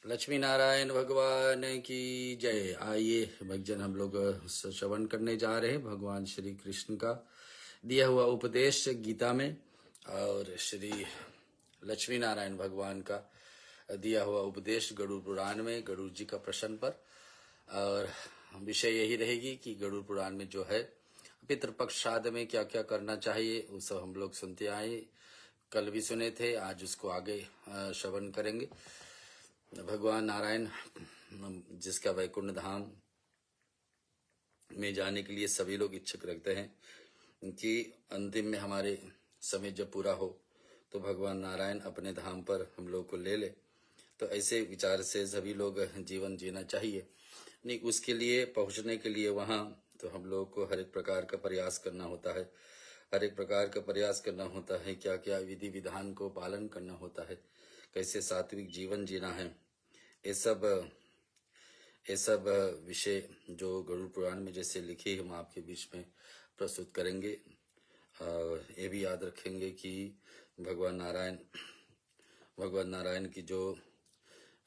लक्ष्मी नारायण भगवान की जय। आइए भक्तजन, हम लोग श्रवण करने जा रहे हैं भगवान श्री कृष्ण का दिया हुआ उपदेश गीता में और श्री लक्ष्मी नारायण भगवान का दिया हुआ उपदेश गरुड़ पुराण में गरुड़ जी का प्रश्न पर। और विषय यही रहेगी कि गरुड़ पुराण में जो है पितृपक्ष श्राद्ध में क्या क्या करना चाहिए वो सब हम लोग सुनते आए। कल भी सुने थे, आज उसको आगे श्रवण करेंगे। भगवान नारायण जिसका वैकुंठ धाम में जाने के लिए सभी लोग इच्छुक रखते हैं कि अंतिम में हमारे समय जब पूरा हो तो भगवान नारायण अपने धाम पर हम लोग को ले ले। तो ऐसे विचार से सभी लोग जीवन जीना चाहिए। नहीं, उसके लिए पहुंचने के लिए वहां तो हम लोग को हर एक प्रकार का प्रयास करना होता है। हर एक प्रकार का प्रयास करना होता है, क्या क्या विधि विधान को पालन करना होता है, कैसे सात्विक जीवन जीना है। ये सब विषय जो गरुड़ पुराण में जैसे लिखे हम आपके बीच में प्रस्तुत करेंगे। ये भी याद रखेंगे कि भगवान नारायण की जो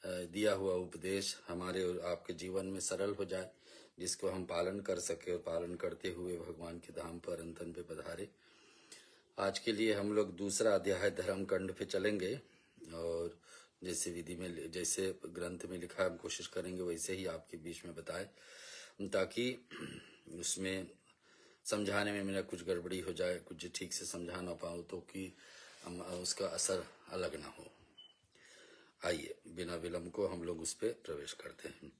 दिया हुआ उपदेश हमारे और आपके जीवन में सरल हो जाए, जिसको हम पालन कर सके और पालन करते हुए भगवान के धाम पर अंतन पे पधारे। आज के लिए हम लोग दूसरा अध्याय धर्म कांड पे चलेंगे और जैसे विधि में जैसे ग्रंथ में लिखा है हम कोशिश करेंगे वैसे ही आपके बीच में बताए, ताकि उसमें समझाने में मेरा कुछ गड़बड़ी हो जाए, कुछ ठीक से समझा ना पाऊँ तो कि उसका असर अलग ना हो। आइए बिना विलंब को हम लोग उस पर प्रवेश करते हैं।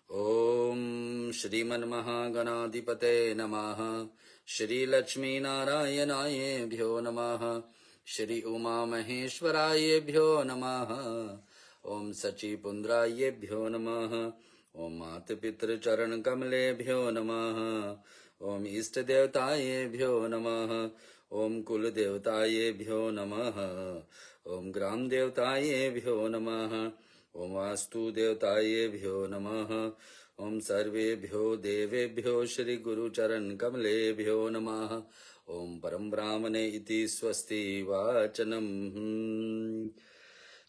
ओम श्रीमन्महागणाधिपते नमः। श्री लक्ष्मी नारायणायेभ्यो नमः। श्री उमा महेश्वरायेभ्यो नमः। ओम सचिपुंद्रायेभ्यो नमः। ओम मातपितृचरण कमलेभ्यो नमः। ओम इष्ट देवतायेभ्यो नमः। ओम कुल देवतायेभ्यो नमः। ओम ग्राम देवतायेभ्यो नमः। ओम वास्तु देवतायेभ्यो नमः। ओम सर्वेभ्यो देवेभ्यो श्री गुरुचरण कमलेभ्यो नमः। ओम परम ब्राह्मणे इति स्वस्ति वाचनम्।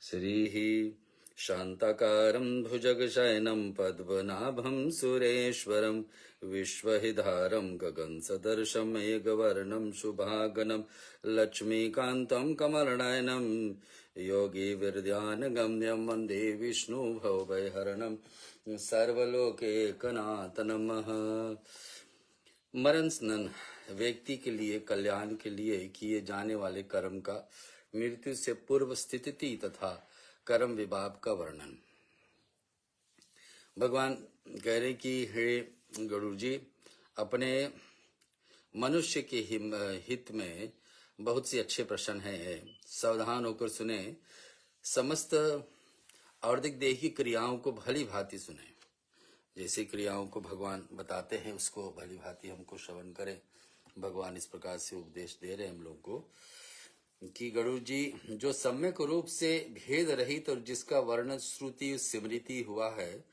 श्रीः शान्ताकारं भुजगशयनं पद्मनाभं सुरेश्वरं विश्वहिधारं गगनसदृशं मेघवर्णं शुभागनं लक्ष्मीकान्तं कमलनयनं योगिविरध्यानगम्यं वन्दे विष्णुभवभयहरणं सर्वलोकैकनाथनं। मरण स्नान व्यक्ति के लिए कल्याण के लिए किए जाने वाले कर्म का मृत्यु से पूर्व स्थिति तथा कर्म विभाग का वर्णन। भगवान कह रहे कि हे गरुड़ जी, अपने मनुष्य के हित में बहुत सी अच्छे प्रश्न हैं, सावधान होकर सुने। समस्त और्धिक देही क्रियाओं को भली भांति सुने। जैसे क्रियाओं को भगवान बताते हैं उसको भली भांति हमको श्रवण करें। भगवान इस प्रकार से उपदेश दे रहे हैं हम लोग को कि गरुड़ जी, जो सम्यक रूप से भेद रहित और जिसका वर्ण श्रुति स्मृति हुआ है,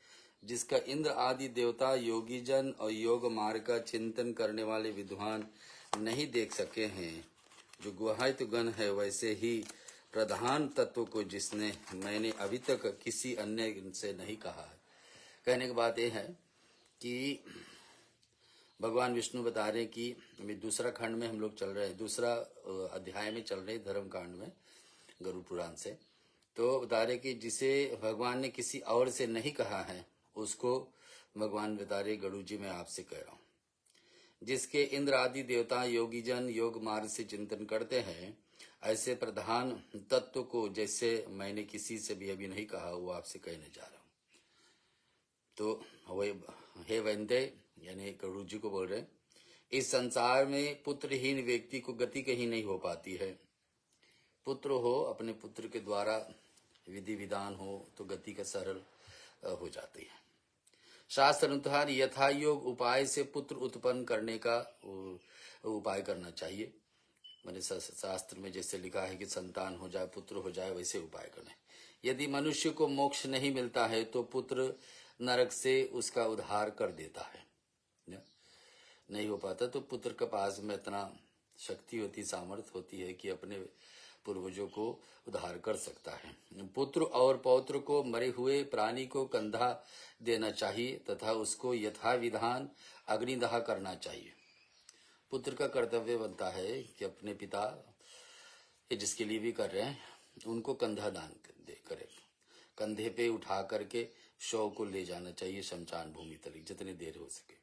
जिसका इंद्र आदि देवता योगी जन और योग मार्ग का चिंतन करने वाले विद्वान नहीं देख सके हैं, जो गुहायत गण है, वैसे ही प्रधान तत्व को जिसने मैंने अभी तक किसी अन्य से नहीं कहा है। कहने की बात यह है कि भगवान विष्णु बता रहे कि दूसरा खंड में हम लोग चल रहे हैं, दूसरा अध्याय में चल रहे हैं धर्म कांड में गरुड़ पुराण से। तो बता रहे कि जिसे भगवान ने किसी और से नहीं कहा है उसको भगवान बता रहे गरुड़ जी मैं आपसे कह रहा हूँ। जिसके इंद्र आदि देवता योगी जन योग मार्ग से चिंतन करते हैं, ऐसे प्रधान तत्व को जैसे मैंने किसी से भी अभी नहीं कहा वो आपसे कहने जा रहा हूँ। तो हे वैंदे यानी गरुड़ जी को बोल रहे, इस संसार में पुत्रहीन व्यक्ति को गति कहीं नहीं हो पाती है। पुत्र हो, अपने पुत्र के द्वारा विधि विधान हो तो गति का सरल हो जाती है। शास्त्र अनुसार यथा योग उपाय से पुत्र उत्पन्न करने का उपाय करना चाहिए। मैंने शास्त्र में जैसे लिखा है कि संतान हो जाए, पुत्र हो जाए, वैसे उपाय करें। यदि मनुष्य को मोक्ष नहीं मिलता है तो पुत्र नरक से उसका उद्धार कर देता है। नहीं हो पाता तो पुत्र के पास में इतना शक्ति होती, सामर्थ्य होती है कि अपने पूर्वजों को उद्धार कर सकता है। पुत्र और पौत्र को मरे हुए प्राणी को कंधा देना चाहिए तथा उसको यथाविधान अग्निदाह करना चाहिए। पुत्र का कर्तव्य बनता है कि अपने पिता जिसके लिए भी कर रहे हैं उनको कंधा दान दे करे, कंधे पे उठा करके शव को ले जाना चाहिए शमशान भूमि तक जितनी देर हो सके।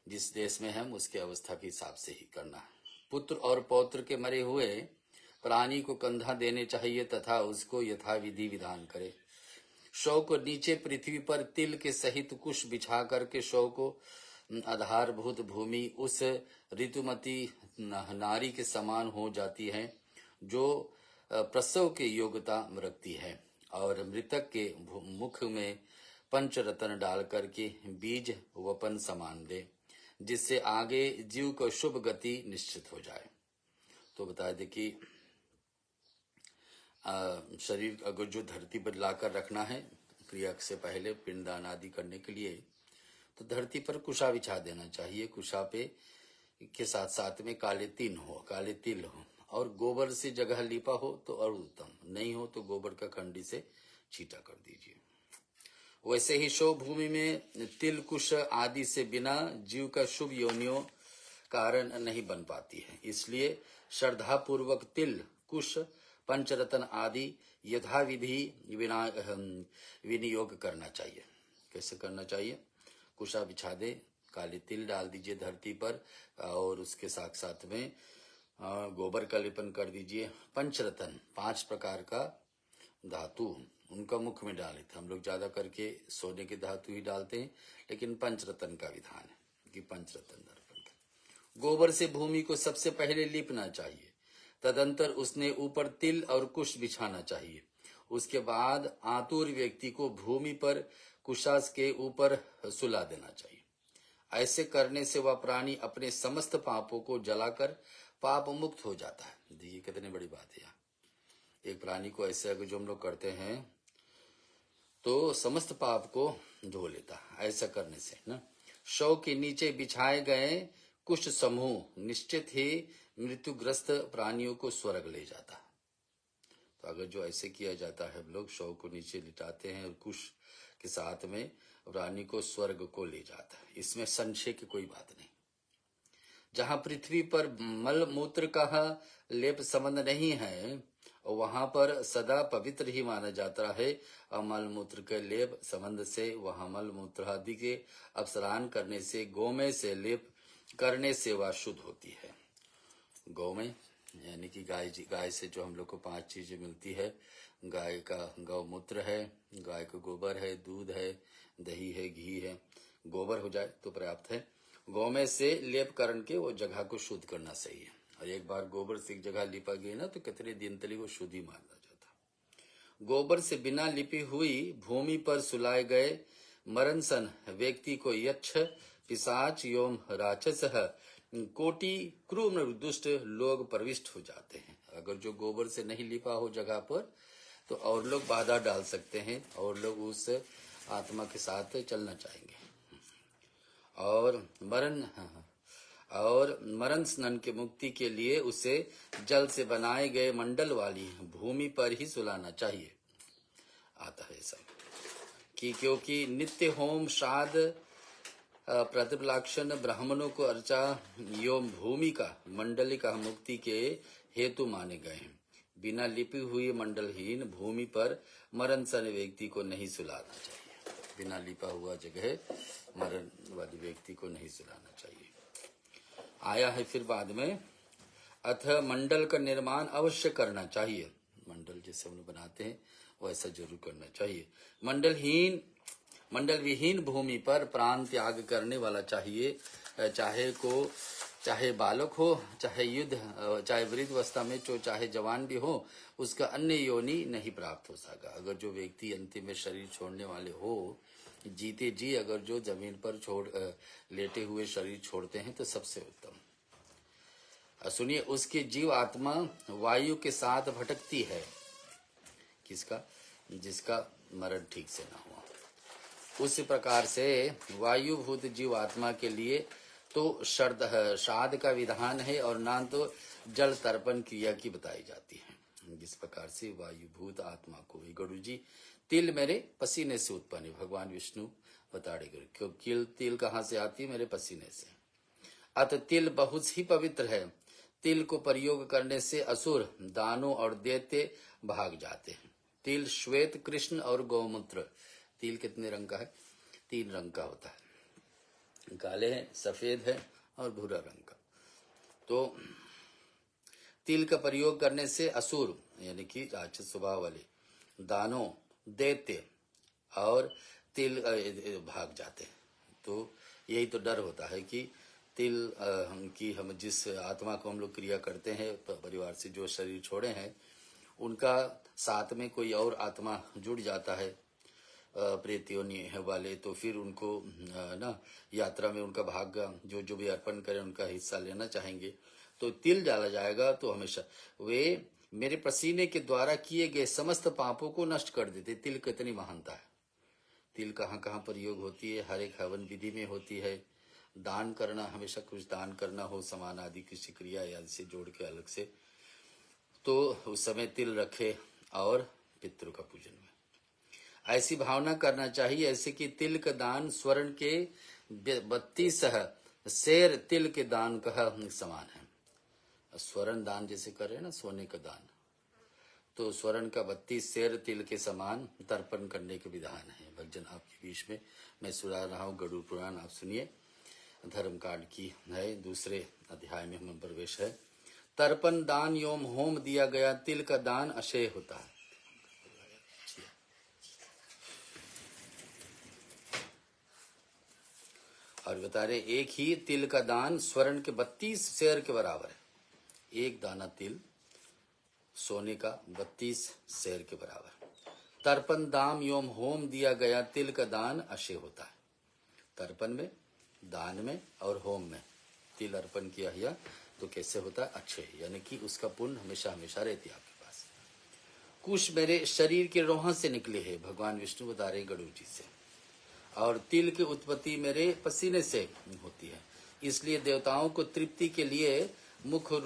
जिस देश में हम उसके अवस्था के हिसाब से ही करना है। पुत्र और पौत्र के मरे हुए प्राणी को कंधा देने चाहिए तथा उसको यथाविधि विधान करे। शव को नीचे पृथ्वी पर तिल के सहित कुश बिछा करके शव को आधारभूत भूमि उस ऋतुमती नारी के समान हो जाती है जो प्रसव के योग्यता रखती है, और मृतक के मुख में पंचरत्न डाल करके बीज वपन समान दे, जिससे आगे जीव को शुभ गति निश्चित हो जाए। तो बता दे कि शरीर अगर जो धरती पर लाकर रखना है क्रिया से पहले पिंडदान आदि करने के लिए, तो धरती पर कुशा बिछा देना चाहिए। कुशा पे के साथ साथ में काले तिल हो और गोबर से जगह लिपा हो तो और उत्तम, नहीं हो तो गोबर का खंडी से छींटा कर दीजिए। वैसे ही शव भूमि में तिल कुश आदि से बिना जीव का शुभ योनियों कारण नहीं बन पाती है, इसलिए श्रद्धा पूर्वक तिल कुश पंचरत्न आदि यथाविधि विनियोग करना चाहिए। कैसे करना चाहिए? कुशा बिछा दे, काले तिल डाल दीजिए धरती पर और उसके साथ साथ में गोबर का लेपन कर दीजिए। पंचरत्न 5 प्रकार का धातु उनका मुख में डाले थे। हम लोग ज्यादा करके सोने के धातु ही डालते हैं, लेकिन पंचरत्न का विधान है कि पंचरत्न दर्पण कर गोबर से भूमि को सबसे पहले लीपना चाहिए। तदंतर उसने ऊपर तिल और कुश बिछाना चाहिए। उसके बाद आतुर व्यक्ति को भूमि पर कुशास के ऊपर सुला देना चाहिए। ऐसे करने से वह प्राणी अपने समस्त पापों को जलाकर पाप मुक्त हो जाता है। देखिए कितनी बड़ी बात है। यहाँ एक प्राणी को ऐसे अगर जो हम लोग करते हैं तो समस्त पाप को धो लेता है। ऐसा करने से ना शव के नीचे बिछाए गए कुश समूह निश्चित ही मृत्युग्रस्त प्राणियों को स्वर्ग ले जाता है। तो अगर जो ऐसे किया जाता है, हम लोग शव को नीचे लिटाते हैं और कुश के साथ में प्राणी को स्वर्ग को ले जाता है, इसमें संशय की कोई बात नहीं। जहां पृथ्वी पर मल मूत्र का लेप संबंध नहीं है वहां पर सदा पवित्र ही माना जाता है, और मल मूत्र के लेप संबंध से वहां मल मूत्र आदि के अपसरान करने से गोमय से लेप करने से वह शुद्ध होती है। गोमय यानी कि गाय से जो हम लोग को 5 चीजें मिलती है। गाय का गौमूत्र है, गाय का गोबर है, दूध है, दही है, घी है। गोबर हो जाए तो पर्याप्त है। गोमय से लेप करन के वो जगह को शुद्ध करना सही है। और एक बार गोबर से एक जगह लिपा गई ना तो कितने दिन तक वो शुद्ध ही माना जाता। गोबर से बिना लिपी हुई भूमि पर सुलाए गए मरणसन व्यक्ति को यक्ष पिशाच एवं राक्षस कोटि क्रूर दुष्ट लोग प्रविष्ट हो जाते हैं। अगर जो गोबर से नहीं लिपा हो जगह पर तो और लोग बाधा डाल सकते हैं और लोग उस आत्मा के साथ चलना चाहेंगे। और मरण स्नान के मुक्ति के लिए उसे जल से बनाए गए मंडल वाली भूमि पर ही सुलाना चाहिए। आता है सब कि क्योंकि नित्य होम श्राद्ध प्रतिपलाक्षण ब्राह्मणों को अर्चा एवं भूमि का मंडलिका मुक्ति के हेतु माने गए हैं। बिना लिपी हुई मंडलहीन भूमि पर मरण सन व्यक्ति को नहीं सुलाना चाहिए। बिना लिपा हुआ जगह मरण वाले व्यक्ति को नहीं सुलाना चाहिए। आया है फिर बाद में, अथ मंडल का निर्माण अवश्य करना चाहिए। मंडल जैसे हम बनाते हैं वैसा जरूर करना चाहिए। मंडल विहीन भूमि पर प्राण त्याग करने वाला चाहिए, चाहे बालक हो, चाहे चाहे वृद्ध अवस्था में चाहे जवान भी हो, उसका अन्य योनि नहीं प्राप्त हो सका। अगर जो व्यक्ति अंतिम में शरीर छोड़ने वाले हो, जीते जी अगर जो जमीन पर लेटे हुए शरीर छोड़ते हैं तो सबसे उत्तम। सुनिए, उसकी जीव आत्मा वायु के साथ भटकती है। किसका? जिसका मरण ठीक से ना हुआ। उसी प्रकार से वायुभूत जीव आत्मा के लिए तो श्राद्ध का विधान है और ना तो जल तर्पण क्रिया की बताई जाती है। जिस प्रकार से वायुभूत आत्मा को भी। गरुड़ जी, तिल मेरे पसीने से उत्पन्न है। भगवान विष्णु बता रहे गरुड़, क्योंकि तिल कहाँ से आती है? मेरे पसीने से। अतः तिल बहुत ही पवित्र है। तिल को प्रयोग करने से असुर, दानव और दैत्य भाग जाते हैं। तिल श्वेत, कृष्ण और गौमूत्र। तिल कितने रंग का है? 3 रंग का होता है, काले है, सफेद है और भूरा रंग का। तो तिल का प्रयोग करने से असुर यानी कि राक्षस स्वभाव वाले, दानव, दैत्य और तिल भाग जाते हैं। तो यही तो डर होता है कि तिल हम जिस आत्मा को हम लोग क्रिया करते हैं परिवार से, जो शरीर छोड़े हैं, उनका साथ में कोई और आत्मा जुड़ जाता है प्रेत योनि वाले, तो फिर उनको ना यात्रा में उनका भाग्य जो भी अर्पण करें उनका हिस्सा लेना चाहेंगे। तो तिल डाला जाएगा तो हमेशा वे मेरे पसीने के द्वारा किए गए समस्त पापों को नष्ट कर देते। तिल कितनी महानता है। तिल कहाँ कहाँ प्रयोग होती है? हर एक हवन विधि में होती है। दान करना, हमेशा कुछ दान करना हो, समान आदि किसी क्रिया आदि से जोड़ के अलग से, तो उस समय तिल रखे और पितरों का पूजन में ऐसी भावना करना चाहिए ऐसे कि तिल का दान स्वर्ण के 32 शेर तिल के दान का समान है। स्वर्ण दान जैसे कर रहे हैं ना, सोने का दान, तो स्वर्ण का 32 शेर तिल के समान तर्पण करने के विधान है। भजन आपके बीच में मैं सुना रहा हूँ गरुड़ पुराण, आप सुनिए। धर्म कांड की है, दूसरे अध्याय में हम प्रवेश है। तर्पण दान योम होम दिया गया, तिल का दान अक्षय होता है। और बता रहे एक ही तिल का दान स्वर्ण के 32 शेर के बराबर है। एक दाना तिल सोने का 32 शेर के बराबर। तर्पण दाम योम होम दिया गया, तिल का दान अक्षय होता है। तर्पण में, दान में और होम में तिल अर्पण किया गया तो कैसे होता है? अक्षय, यानी कि उसका पुण्य हमेशा हमेशा रहती है आपके पास। कुश मेरे शरीर के रोहां से निकले हैं, भगवान विष्णु बता रहे गरुड़ जी से, और तिल की उत्पत्ति मेरे पसीने से होती है। इसलिए देवताओं को तृप्ति के लिए मुख्य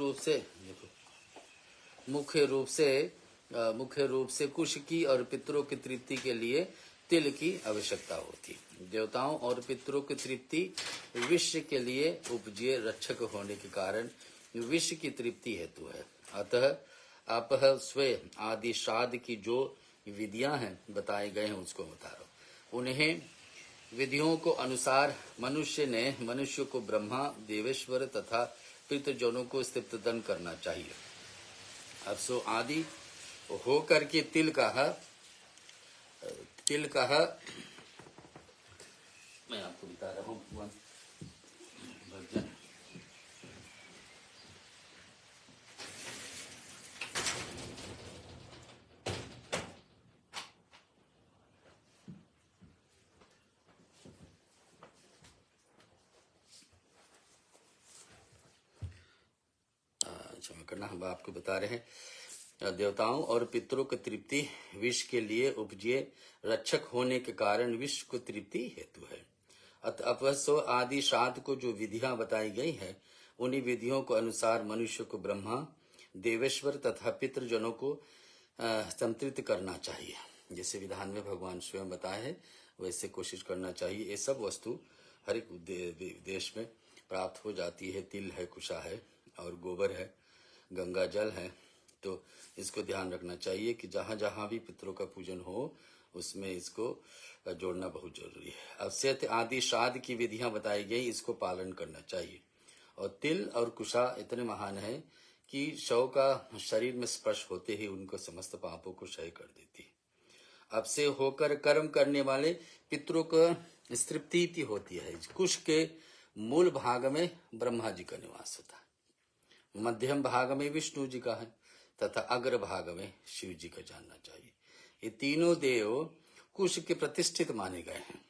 रूप से कुश की और पितरों की तृप्ति के लिए तिल की आवश्यकता होती है। देवताओं और पितरों की तृप्ति विश्व के लिए उपजीय रक्षक होने के कारण विश्व की तृप्ति हेतु है। अतः आप स्वयं आदि श्राद्ध की जो विधियां हैं बताए गए हैं उसको बता रहा हूं। उन्हें विधियों को अनुसार मनुष्य को ब्रह्मा, देवेश्वर तथा पितृजनों को स्तुतिदन करना चाहिए। अब सो आदि हो करके तिल का मैं आपको बता रहा हूँ भजन। क्षमा करना, हम आपको बता रहे हैं देवताओं और पितरों की तृप्ति विश्व के लिए उपजीय रक्षक होने के कारण विश्व को तृप्ति हेतु है। अतः आदि श्राद्ध को जो विधियां बताई गई है उन्हीं विधियों को अनुसार मनुष्य को ब्रह्मा, देवेश्वर तथा पितृजनों को संतृप्त करना चाहिए। जैसे विधान में भगवान स्वयं बताए हैं वैसे कोशिश करना चाहिए। ये सब वस्तु हर एक देश में प्राप्त हो जाती है। तिल है, कुशा है और गोबर है, गंगा जल है। तो इसको ध्यान रखना चाहिए कि जहां जहां भी पितरों का पूजन हो उसमें इसको जोड़ना बहुत जरूरी है। अवश्य आदि श्राद्ध की विधियां बताई गई, इसको पालन करना चाहिए। और तिल और कुशा इतने महान है कि शव का शरीर में स्पर्श होते ही उनको समस्त पापों को क्षय कर देती है। अब से होकर कर्म करने वाले पितरों को तृप्ति होती है। कुश के मूल भाग में ब्रह्मा जी का निवास होता है, मध्यम भाग में विष्णु जी का है तथा अग्र भाग में शिव जी का जानना चाहिए। ये तीनों देव कुश के प्रतिष्ठित माने गए हैं।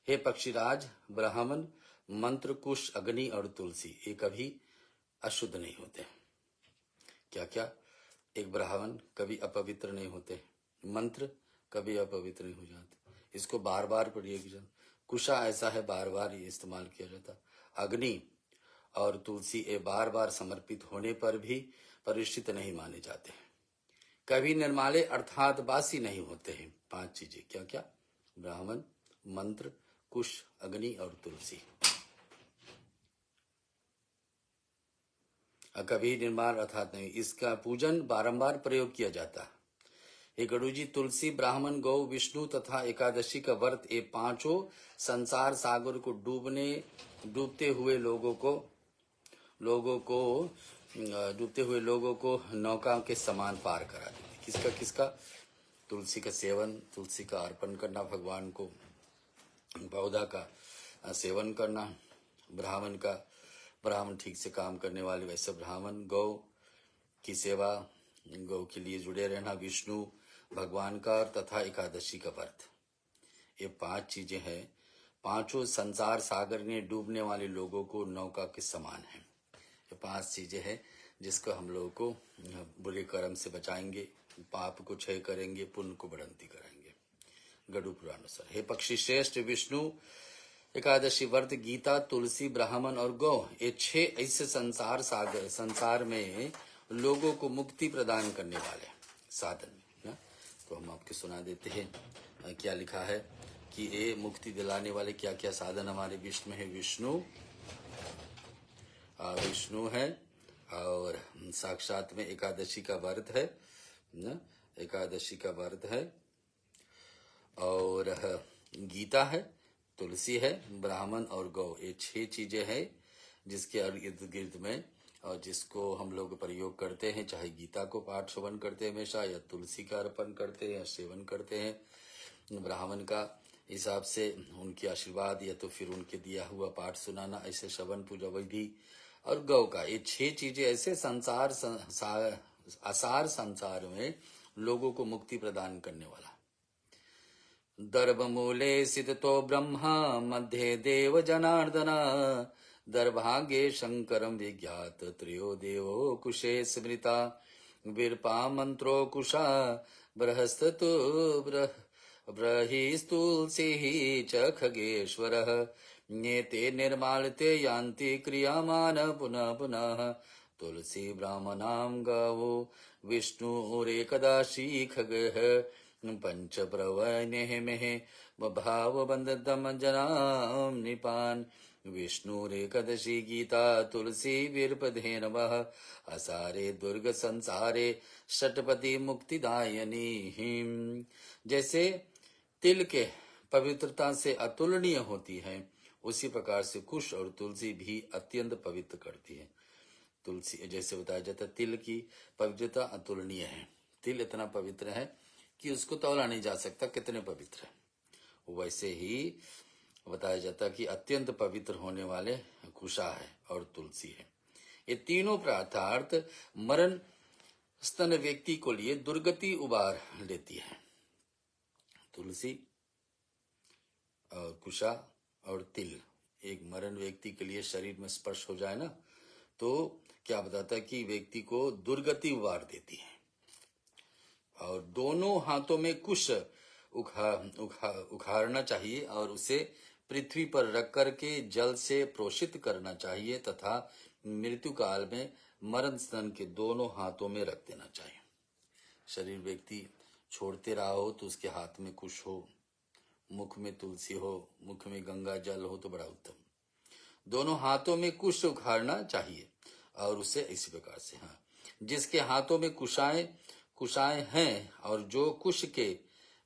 हे पक्षीराज, ब्राह्मण, मंत्र, कुश, अग्नि और तुलसी ये कभी अशुद्ध नहीं होते। क्या क्या? एक ब्राह्मण कभी अपवित्र नहीं होते, मंत्र कभी अपवित्र नहीं हो जाते, इसको बार बार पढ़िए। कुशा ऐसा है बार बार ये इस्तेमाल किया जाता। अग्नि और तुलसी ये बार बार समर्पित होने पर भी परिष्ठित नहीं माने जाते। कभी निर्माले अर्थात बासी नहीं होते हैं। 5 चीजें क्या क्या? ब्राह्मण, मंत्र, कुश, अग्नि और तुलसी। कभी निर्माल अर्थात नहीं, इसका पूजन बारंबार प्रयोग किया जाता है। हे गरुड़ जी, तुलसी, ब्राह्मण, गौ, विष्णु तथा एकादशी का व्रत ये पांचों संसार सागर को डूबते हुए लोगों को नौका के समान पार करा देते। किसका किसका? तुलसी का सेवन, तुलसी का अर्पण करना भगवान को, पौधा का सेवन करना, ब्राह्मण ठीक से काम करने वाले वैसे ब्राह्मण, गौ की सेवा, गौ के लिए जुड़े रहना, विष्णु भगवान का, तथा एकादशी का व्रत। ये 5 चीजें हैं। पांचों संसार सागर में डूबने वाले लोगों को नौका के समान है। ये 5 चीजें हैं जिसको हम लोगों को बुरे कर्म से बचाएंगे, पाप को क्षय करेंगे, पुण्य को बढ़ंती कराएंगे। गरुड़ पुराणानुसार हे पक्षी श्रेष्ठ विष्णु, एकादशी व्रत, गीता, तुलसी, ब्राह्मण और गौ, ये 6 ऐसे संसार में लोगों को मुक्ति प्रदान करने वाले साधन ना। तो हम आपको सुना देते हैं क्या लिखा है कि ये मुक्ति दिलाने वाले क्या क्या साधन हमारे विश्व में है। विष्णु है और साक्षात में एकादशी का व्रत है ना, एकादशी का व्रत है, और गीता है, तुलसी है, ब्राह्मण और गौ, ये 6 चीजें हैं जिसके इर्द गिर्द में और जिसको हम लोग प्रयोग करते हैं, चाहे गीता को पाठ श्रवण करते हैं हमेशा, या तुलसी का अर्पण करते हैं या सेवन करते हैं, ब्राह्मण का हिसाब से उनके आशीर्वाद या तो फिर उनके दिया हुआ पाठ सुनाना, ऐसे श्रवण पूजा विधि, और गौ का, ये 6 चीजें ऐसे असार संसार में लोगों को मुक्ति प्रदान करने वाला। दर्भमूले स्थितो ब्रह्मा मध्ये देव जनार्दन, दर्भाग्ये शंकरं विज्ञात त्रयो देवो कुशे स्मृता, विरपा मंत्रो कुशा बृहस्तु बृहिस्तुलसीः च खगेश्वरः, नेते निर्माल्यते यान्ति क्रियामान पुनः पुनः, तुलसी ब्राह्मणां गावो विष्णुरेकदाशी खगः, पंच प्रवनेः मेहे भाव बंधतम जनाम निपान, विष्णुरेकदशी गीता तुलसी वीरपदे नमः, असारे दुर्ग संसारे षटपति मुक्तिदायिनी। जैसे तिल के पवित्रता से अतुलनीय होती है, उसी प्रकार से कुश और तुलसी भी अत्यंत पवित्र करती है। तुलसी जैसे बताया जाता है, तिल की पवित्रता अतुलनीय है। तिल इतना पवित्र है कि उसको तौला नहीं जा सकता कितने पवित्र है। वैसे ही बताया जाता कि अत्यंत पवित्र होने वाले कुशा है और तुलसी है। ये तीनों पदार्थ मरण स्तन व्यक्ति को लिए दुर्गति उबार लेती है। तुलसी और कुशा और तिल एक मरण व्यक्ति के लिए शरीर में स्पर्श हो जाए ना, तो क्या बताता है कि व्यक्ति को दुर्गति उबार देती है। और दोनों हाथों में कुश उखाड़ना चाहिए और उसे पृथ्वी पर रख करके जल से प्रोषित करना चाहिए, तथा मृत्यु काल में मरण स्तन के दोनों हाथों में रख देना चाहिए। शरीर व्यक्ति छोड़ते रहा हो तो उसके हाथ में कुश हो, मुख में तुलसी हो, मुख में गंगा जल हो तो बड़ा उत्तम। दोनों हाथों में कुश उखाड़ना चाहिए और उसे इसी प्रकार से, हाँ, जिसके हाथों में कुशाएं हैं और जो कुश के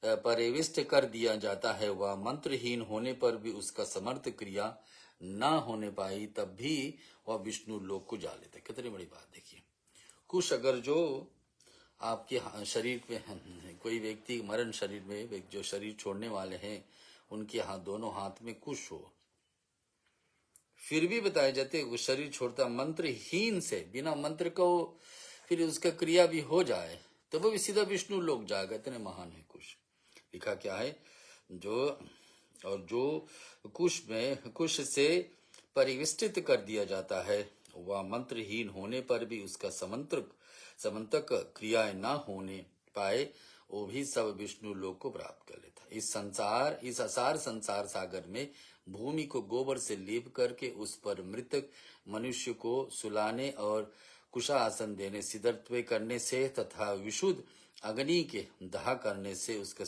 परिविष्ट कर दिया जाता है, वह मंत्रहीन होने पर भी उसका समर्थ क्रिया ना होने पाई, तब भी वह विष्णु लोक को जा लेता है। कितनी बड़ी बात देखिए। कुश अगर जो आपके शरीर पे कोई व्यक्ति मरण शरीर में जो शरीर छोड़ने वाले हैं, उनके दोनों हाथ में कुश हो, फिर भी बताए जाते वो शरीर छोड़ता मंत्रहीन से, बिना मंत्र को फिर उसका क्रिया भी हो जाए तो वो भी सीधा विष्णु लोक जाएगा। इतने महान है कुश। लिखा क्या है, जो कुश से परिविष्टित कर दिया जाता है, वह मंत्रहीन होने पर भी उसका समंतक क्रियाएं ना होने पाए, वो भी सब विष्णु लोक को प्राप्त कर लेता है। इस असार संसार सागर में भूमि को गोबर से लेप करके उस पर मृतक मनुष्य को सुलाने और कुशा आसन देने, सिद्धत्व करने से तथा विशुद्ध अग्नि के दाह करने से उसका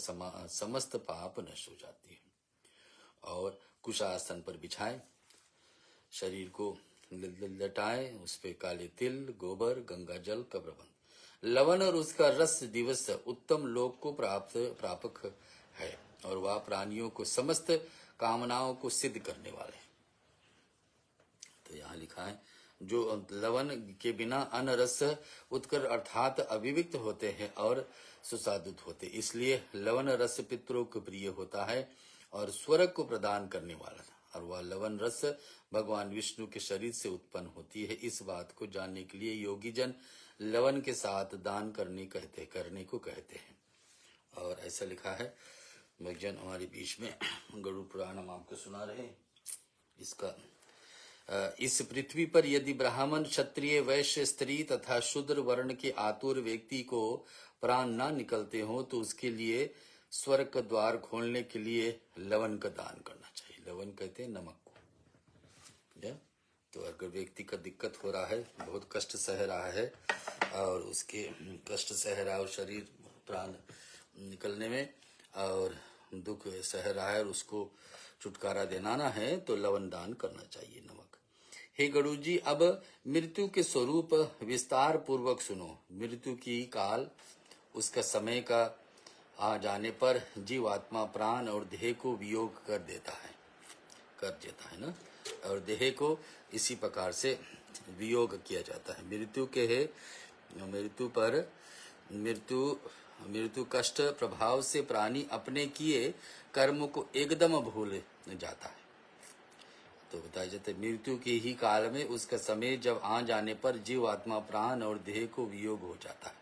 समस्त पाप नष्ट हो जाती है। और कुशासन पर बिछाए, शरीर को लटाए, उस पे काले तिल, गोबर, गंगा जल का प्रबंध, लवण और उसका रस दिवस उत्तम लोक को प्रापक है, और वह प्राणियों को समस्त कामनाओं को सिद्ध करने वाले। तो यहाँ लिखा है, जो लवण के बिना अन्न रस उत्कर अर्थात अविविक्त होते हैं और सुसादुत होते, इसलिए लवण रस पितरों को प्रिय होता है और स्वर्ग को प्रदान करने वाला, और वह लवण रस भगवान विष्णु के शरीर से उत्पन्न होती है। इस बात को जानने के लिए योगी जन लवण के साथ दान करने को कहते हैं। और ऐसा लिखा है, भक्तजन हमारे बीच में गरुड़ पुराण हम आपको सुना रहे। इसका इस पृथ्वी पर यदि ब्राह्मण, क्षत्रिय, वैश्य, स्त्री तथा शूद्र वर्ण के आतुर व्यक्ति को प्राण न निकलते हो तो उसके लिए स्वर्ग का द्वार खोलने के लिए लवण का दान करना चाहिए। लवण कहते हैं नमक को। तो अगर व्यक्ति का दिक्कत हो रहा है, बहुत कष्ट सह रहा है, और उसके कष्ट सह रहा है, शरीर प्राण निकलने में और दुख सह रहा है, और उसको छुटकारा दिलाना है, तो लवण दान करना चाहिए, नमक। हे गरुड़ जी, अब मृत्यु के स्वरूप विस्तार पूर्वक सुनो। मृत्यु की काल, उसका समय का आ जाने पर जीवात्मा प्राण और देह को वियोग कर देता है ना, और देह को इसी प्रकार से वियोग किया जाता है। मृत्यु कष्ट प्रभाव से प्राणी अपने किए कर्म को एकदम भूल जाता है। तो बताया जाता है, मृत्यु के ही काल में उसका समय जब आ जाने पर जीवात्मा प्राण और देह को वियोग हो जाता है।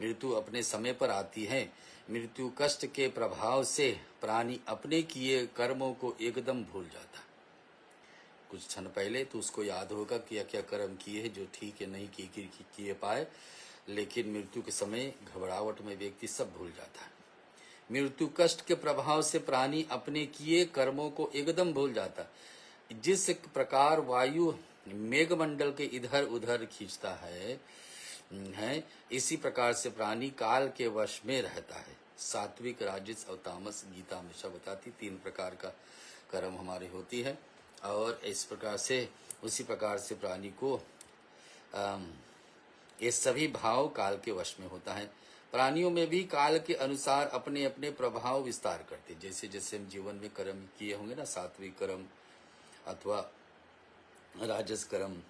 मृत्यु अपने समय पर आती है। मृत्यु कष्ट के प्रभाव से प्राणी अपने किए कर्मों को एकदम भूल जाता है। कुछ क्षण पहले तो उसको याद होगा क्या क्या कर्म किए हैं जो ठीक है नहीं किए पाए, लेकिन मृत्यु के समय घबराहट में व्यक्ति सब भूल जाता है। मृत्यु कष्ट के प्रभाव से प्राणी अपने किए कर्मों को एकदम भूल जाता है। जिस प्रकार वायु मेघमंडल के इधर उधर खींचता है, इसी प्रकार से प्राणी काल के वश में रहता है। सात्विक, राजस और तामस गीता हमेशा बताती 3 प्रकार का कर्म हमारे होती है, और इस प्रकार से उसी प्रकार से प्राणी को ये सभी भाव काल के वश में होता है। प्राणियों में भी काल के अनुसार अपने अपने प्रभाव विस्तार करते, जैसे जैसे हम जीवन में कर्म किए होंगे ना, सात्विक कर्म अथवा राजस कर्म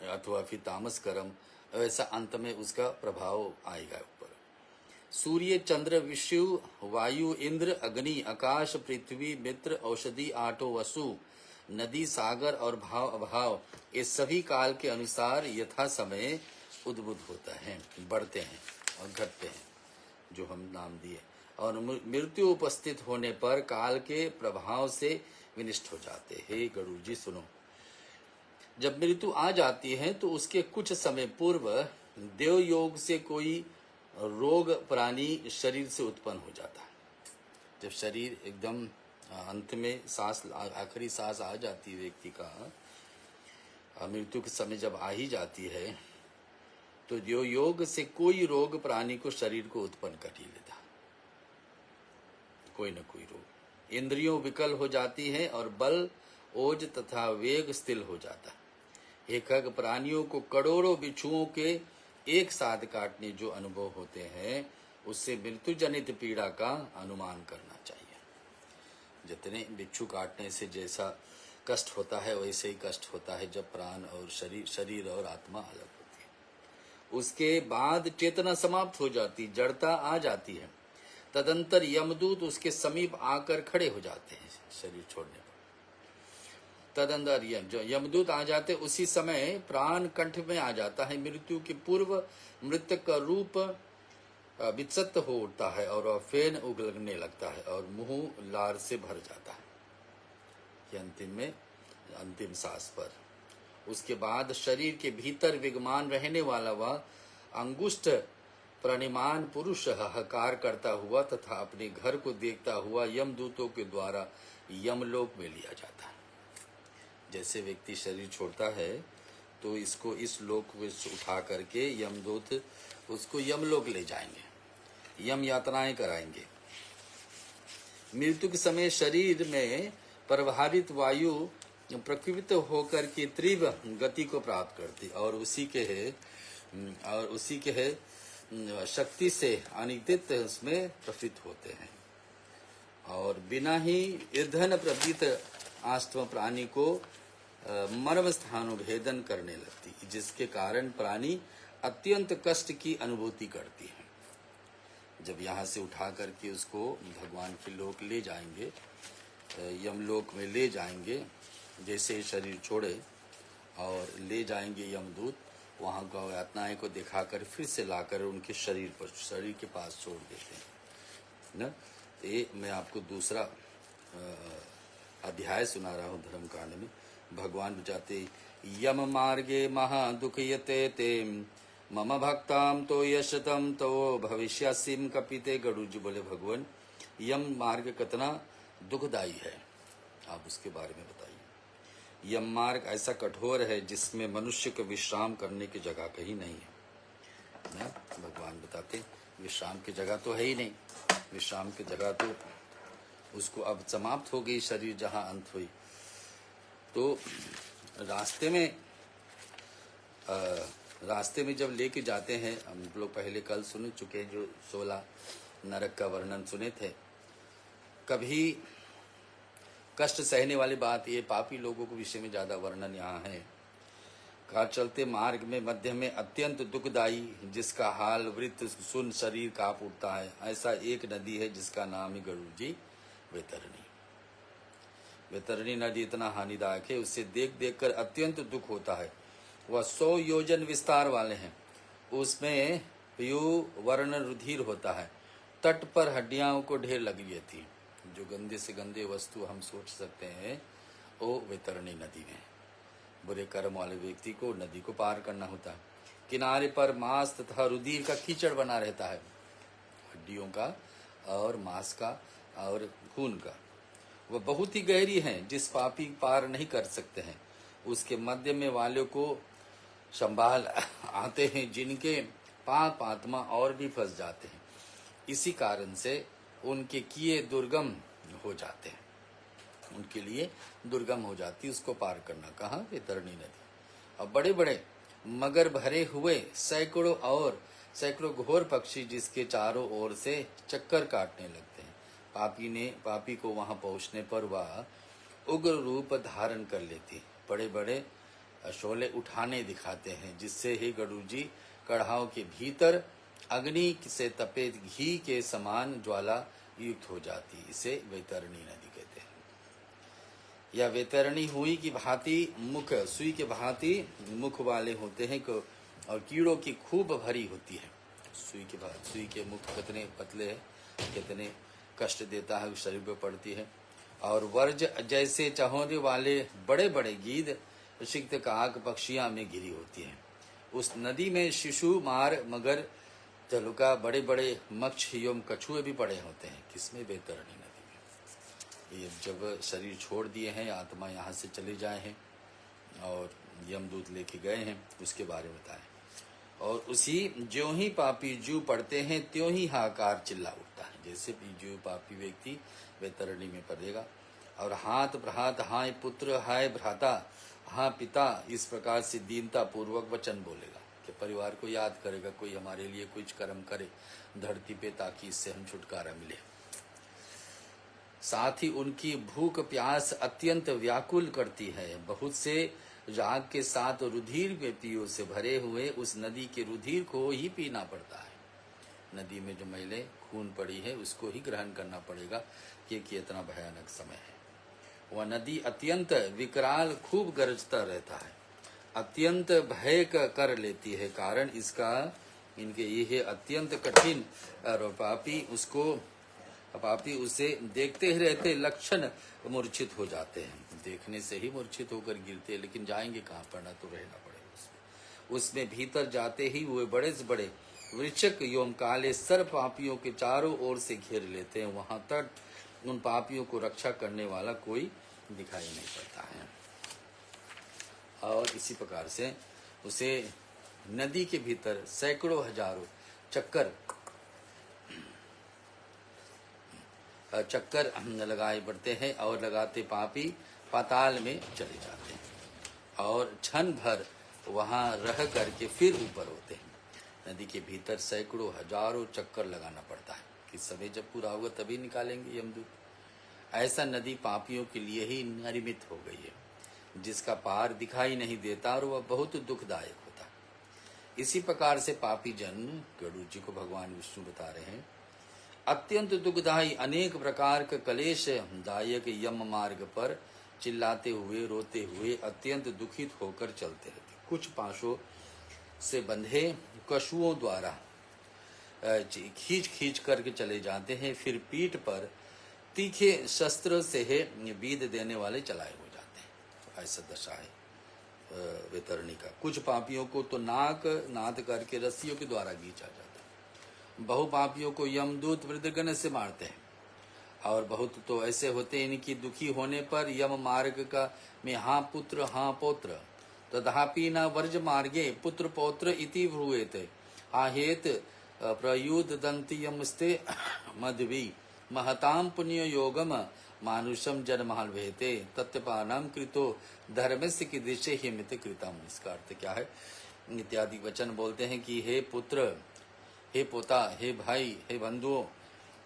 अथवा फिर तामस कर्म, वैसा अंत में उसका प्रभाव आएगा ऊपर। सूर्य, चंद्र, विष्णु, वायु, इंद्र, अग्नि, आकाश, पृथ्वी, मित्र, औषधि, आठों वसु, नदी, सागर और भाव अभाव, ये सभी काल के अनुसार यथा समय उद्भुत होता है, बढ़ते हैं और घटते हैं, जो हम नाम दिए। और मृत्यु उपस्थित होने पर काल के प्रभाव से विनष्ट हो जाते। हे गरुड़ जी सुनो, जब मृत्यु आ जाती है तो उसके कुछ समय पूर्व देवयोग से कोई रोग प्राणी शरीर से उत्पन्न हो जाता है। जब शरीर एकदम अंत में सांस, आखिरी सांस आ जाती है व्यक्ति का, मृत्यु के समय जब आ ही जाती है, तो देवयोग से कोई रोग प्राणी को शरीर को उत्पन्न कर ही लेता, कोई न कोई रोग। इंद्रियों विकल हो जाती है और बल, ओज तथा वेग स्थिर हो जाता है। एकक प्राणियों को करोड़ों बिच्छुओं के एक साथ काटने जो अनुभव होते हैं, उससे मृत्यु जनित पीड़ा का अनुमान करना चाहिए। जितने बिच्छू काटने से जैसा कष्ट होता है, वैसे ही कष्ट होता है जब प्राण और शरीर और आत्मा अलग होती है। उसके बाद चेतना समाप्त हो जाती, जड़ता आ जाती है। तदंतर यमदूत उसके समीप आकर खड़े हो जाते हैं शरीर छोड़ने पर। तदंतर जो यमदूत आ जाते, उसी समय प्राण कंठ में आ जाता है। मृत्यु के पूर्व मृतक का रूप वित्सत हो उठता है और फेन उगलने लगता है और मुंह लार से भर जाता है, ये अंतिम सांस पर। उसके बाद शरीर के भीतर विद्यमान रहने वाला वह अंगुष्ठ प्रणिमान पुरुष हाहाकार करता हुआ तथा अपने घर को देखता हुआ यमदूतों के द्वारा यमलोक में लिया जाता है। जैसे व्यक्ति शरीर छोड़ता है तो इसको इस लोक में उठा करके यमदूत उसको यमलोक ले जाएंगे, यम यातनाएं कराएंगे। मृत्यु के समय शरीर में प्रवाहित वायु प्रकृत होकर के तीव्र गति को प्राप्त करती और उसी के है शक्ति से अनित्य उसमें प्रफित होते हैं और बिना ही ईंधन प्रवृत्त आष्टम प्राणी को मर्म स्थानोभेदन करने लगती, जिसके कारण प्राणी अत्यंत कष्ट की अनुभूति करती है। जब यहाँ से उठा करके उसको भगवान के लोक ले जाएंगे, यमलोक में ले जाएंगे, जैसे ही शरीर छोड़े और ले जाएंगे यमदूत, वहाँ का यातनाएं को दिखाकर फिर से लाकर उनके शरीर के पास छोड़ देते हैं ना। ये मैं आपको दूसरा अध्याय सुना रहा हूँ धर्म कांड में। भगवान बताते यम मार्गे महादुखयते ते मम भक्ताम तो यशतम तो भविष्यासिम कपिते। गरुड़ जी बोले भगवान यम मार्ग कितना दुखदाई है, आप उसके बारे में बताइए। यम मार्ग ऐसा कठोर है जिसमें मनुष्य को विश्राम करने की जगह कहीं नहीं है ना। भगवान बताते विश्राम की जगह तो है ही नहीं, विश्राम की जगह तो उसको अब समाप्त हो गई, शरीर जहाँ अंत हुई। तो रास्ते में जब लेके जाते हैं, हम लोग पहले कल सुन चुके हैं जो 16 नरक का वर्णन सुने थे। कभी कष्ट सहने वाली बात ये पापी लोगों के विषय में ज्यादा वर्णन यहाँ है। कार चलते मार्ग में मध्य में अत्यंत दुखदायी, जिसका हाल वृत्त सुन शरीर कांप उठता है, ऐसा एक नदी है जिसका नाम है गरुड़ जी वैतरणी। वैतरणी नदी इतना हानिदायक है, उससे देख देख कर अत्यंत दुख होता है। वह 100 योजन विस्तार वाले हैं, उसमें पीयू वर्ण रुधिर होता है। तट पर हड्डियां को ढेर लगी थी। जो गंदे से गंदे वस्तु हम सोच सकते हैं वो वैतरणी नदी में। बुरे कर्म वाले व्यक्ति को नदी को पार करना होता है। किनारे पर मांस तथा रुधिर का कीचड़ बना रहता है, हड्डियों का और मांस का और खून का। वह बहुत ही गहरी है, जिस पापी पार नहीं कर सकते हैं। उसके मध्य में वालों को संभाल आते हैं, जिनके पाप आत्मा और भी फंस जाते हैं। इसी कारण से उनके किए दुर्गम हो जाते हैं, उनके लिए दुर्गम हो जाती, उसको पार करना। कहाँ? वैतरणी नदी। और बड़े बड़े मगर भरे हुए सैकड़ों घोर पक्षी जिसके चारों ओर से चक्कर काटने लगते हैं। पापी को वहां पहुंचने पर वह उग्र रूप धारण कर लेती, बड़े बड़े शोले उठाने दिखाते हैं, जिससे ही गरुड़ जी कढ़ाओं के भीतर अग्नि से तपे घी के समान ज्वाला युक्त हो जाती। इसे वैतरणी नदी कहते हैं। यह वैतरणी सुई की भांति मुख वाले होते हैं और कीड़ों की खूब भरी होती है। सुई के मुख कितने पतले हैं, कितने कष्ट देता है, शरीर पर पड़ती है। और वर्ज जैसे चहोरे वाले बड़े बड़े गीद सिक्त काक पक्षियां में घिरी होती है। उस नदी में शिशु मार मगर तेलुका बड़े बड़े मक्ष एवं कछुए भी पड़े होते हैं। किसमें? वैतरणी नदी में। ये जब शरीर छोड़ दिए हैं, आत्मा यहाँ से चले जाए हैं और यमदूत लेके गए हैं, उसके बारे में बताएं। और उसी ज्यों ही पापी जू पड़ते हैं त्यों ही हाहाकार चिल्ला उठता है। जैसे भी जो पापी व्यक्ति वैतरणी में पड़ेगा और हाथ भ्रात हाय पुत्र हाय भ्राता हाँ पिता, इस प्रकार से दीनता पूर्वक वचन बोलेगा कि परिवार को याद करेगा, कोई हमारे लिए कुछ कर्म करे धरती पे, ताकि इससे हम छुटकारा मिले। साथ ही उनकी भूख प्यास अत्यंत व्याकुल करती है। बहुत से राग के साथ रुधिर में पियो से भरे हुए उस नदी के रुधिर को ही पीना पड़ता है। नदी में जो मैले खून पड़ी है उसको ही ग्रहण करना पड़ेगा, क्योंकि इतना भयानक समय है। वह नदी अत्यंत विकराल खूब गरजता रहता है, अत्यंत भय कर लेती है। कारण इसका इनके ये अत्यंत कठिन और पापी उसे देखते ही रहते लक्षण मूर्छित हो जाते हैं। देखने से ही मूर्छित होकर गिरते, लेकिन जाएंगे कहाँ? पड़ना तो रहना पड़ेगा। उसमें भीतर जाते ही वे बड़े से बड़े वृक्षक एवं काले सर पापियों के चारों ओर से घेर लेते हैं। वहां तक उन पापियों को रक्षा करने वाला कोई दिखाई नहीं पड़ता है। और इसी प्रकार से उसे नदी के भीतर सैकड़ों हजारों चक्कर चक्कर लगाए पड़ते हैं और लगाते पापी पाताल में चले जाते हैं और क्षण भर वहां रह करके फिर ऊपर होते हैं। नदी के भीतर सैकड़ों हजारों चक्कर लगाना पड़ता है कि समय जब पूरा होगा तभी निकालेंगे यमदूत। ऐसा नदी पापियों के लिए ही निर्मित हो गई है, जिसका पार दिखाई नहीं देता और वह बहुत दुखदायक होता है। इसी प्रकार से पापी जन गरुड़ जी को भगवान विष्णु बता रहे हैं, अत्यंत दुखदायी अनेक प्रकार के कलेश दायक यम मार्ग पर चिल्लाते हुए रोते हुए अत्यंत दुखित होकर चलते रहते। कुछ पाशों से बंधे कशुओं द्वारा खींच खींच करके चले जाते हैं, फिर पीठ पर तीखे शस्त्र से बीध देने वाले चलाए हो जाते हैं। तो ऐसा दशा है वैतरणी का। कुछ पापियों को तो नाक नाद करके रस्सियों के द्वारा खींचा जाता है। बहु पापियों को यमदूत मृदगन से मारते हैं और बहुत तो ऐसे होते हैं इनकी दुखी होने पर यम मार्ग का में हाँ पुत्र हाँ पौत्र तथापि न वर्ज मार्गे पुत्र पौत्र इति ब्रूयते आहेत प्रयुद दंति यमस्ते मध्वी महताम पुण्य योगम मानुषम जन्महालवेते तत्पानम कृतो धर्मस्य की दिशे ही मित कृतम। इसका अर्थ क्या है इत्यादि वचन बोलते हैं कि हे पुत्र, हे पोता, हे भाई, हे बंधुओं,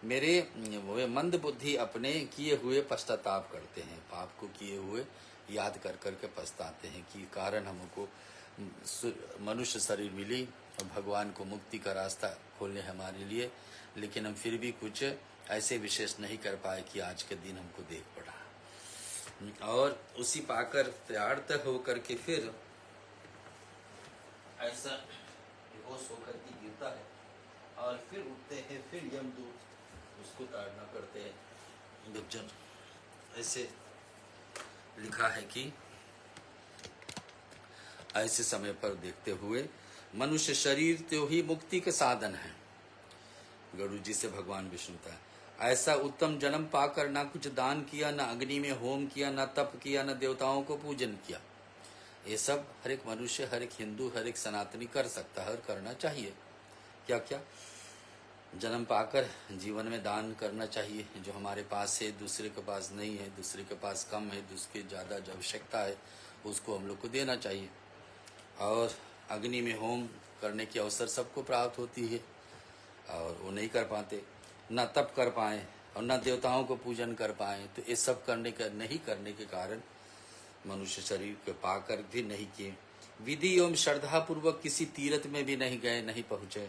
मेरे वे मंद बुद्धि अपने किए हुए पश्चाताप करते हैं, पाप को किए हुए याद कर करके पछताते हैं कि कारण हमको मनुष्य शरीर मिली और भगवान को मुक्ति का रास्ता खोलने हमारे लिए, लेकिन हम फिर भी कुछ ऐसे विशेष नहीं कर पाए कि आज के दिन हमको देख पड़ा। और उसी पाकर त्यार्थ होकर के फिर ऐसा बेहोश होकर के गिरता है और फिर उठते हैं, फिर यमदूत उसको ताड़ना करते हैं। दुर्जन ऐसे लिखा है कि ऐसे समय पर देखते हुए मनुष्य शरीर तो ही मुक्ति के साधन है। गरुड़ जी से भगवान विष्णु था, ऐसा उत्तम जन्म पाकर ना कुछ दान किया, ना अग्नि में होम किया, ना तप किया, ना देवताओं को पूजन किया। ये सब हर एक मनुष्य, हर एक हिंदू, हर एक सनातनी कर सकता है और करना चाहिए। क्या क्या जन्म पाकर जीवन में दान करना चाहिए। जो हमारे पास है दूसरे के पास नहीं है, दूसरे के पास कम है, दूसरे ज़्यादा जो आवश्यकता है उसको हम लोग को देना चाहिए। और अग्नि में होम करने की अवसर सबको प्राप्त होती है और वो नहीं कर पाते, ना तप कर पाए और ना देवताओं को पूजन कर पाए। तो ये सब नहीं करने के कारण मनुष्य शरीर को पाकर भी नहीं किए, विधि एवं श्रद्धा पूर्वक किसी तीर्थ में भी नहीं गए, नहीं पहुँचे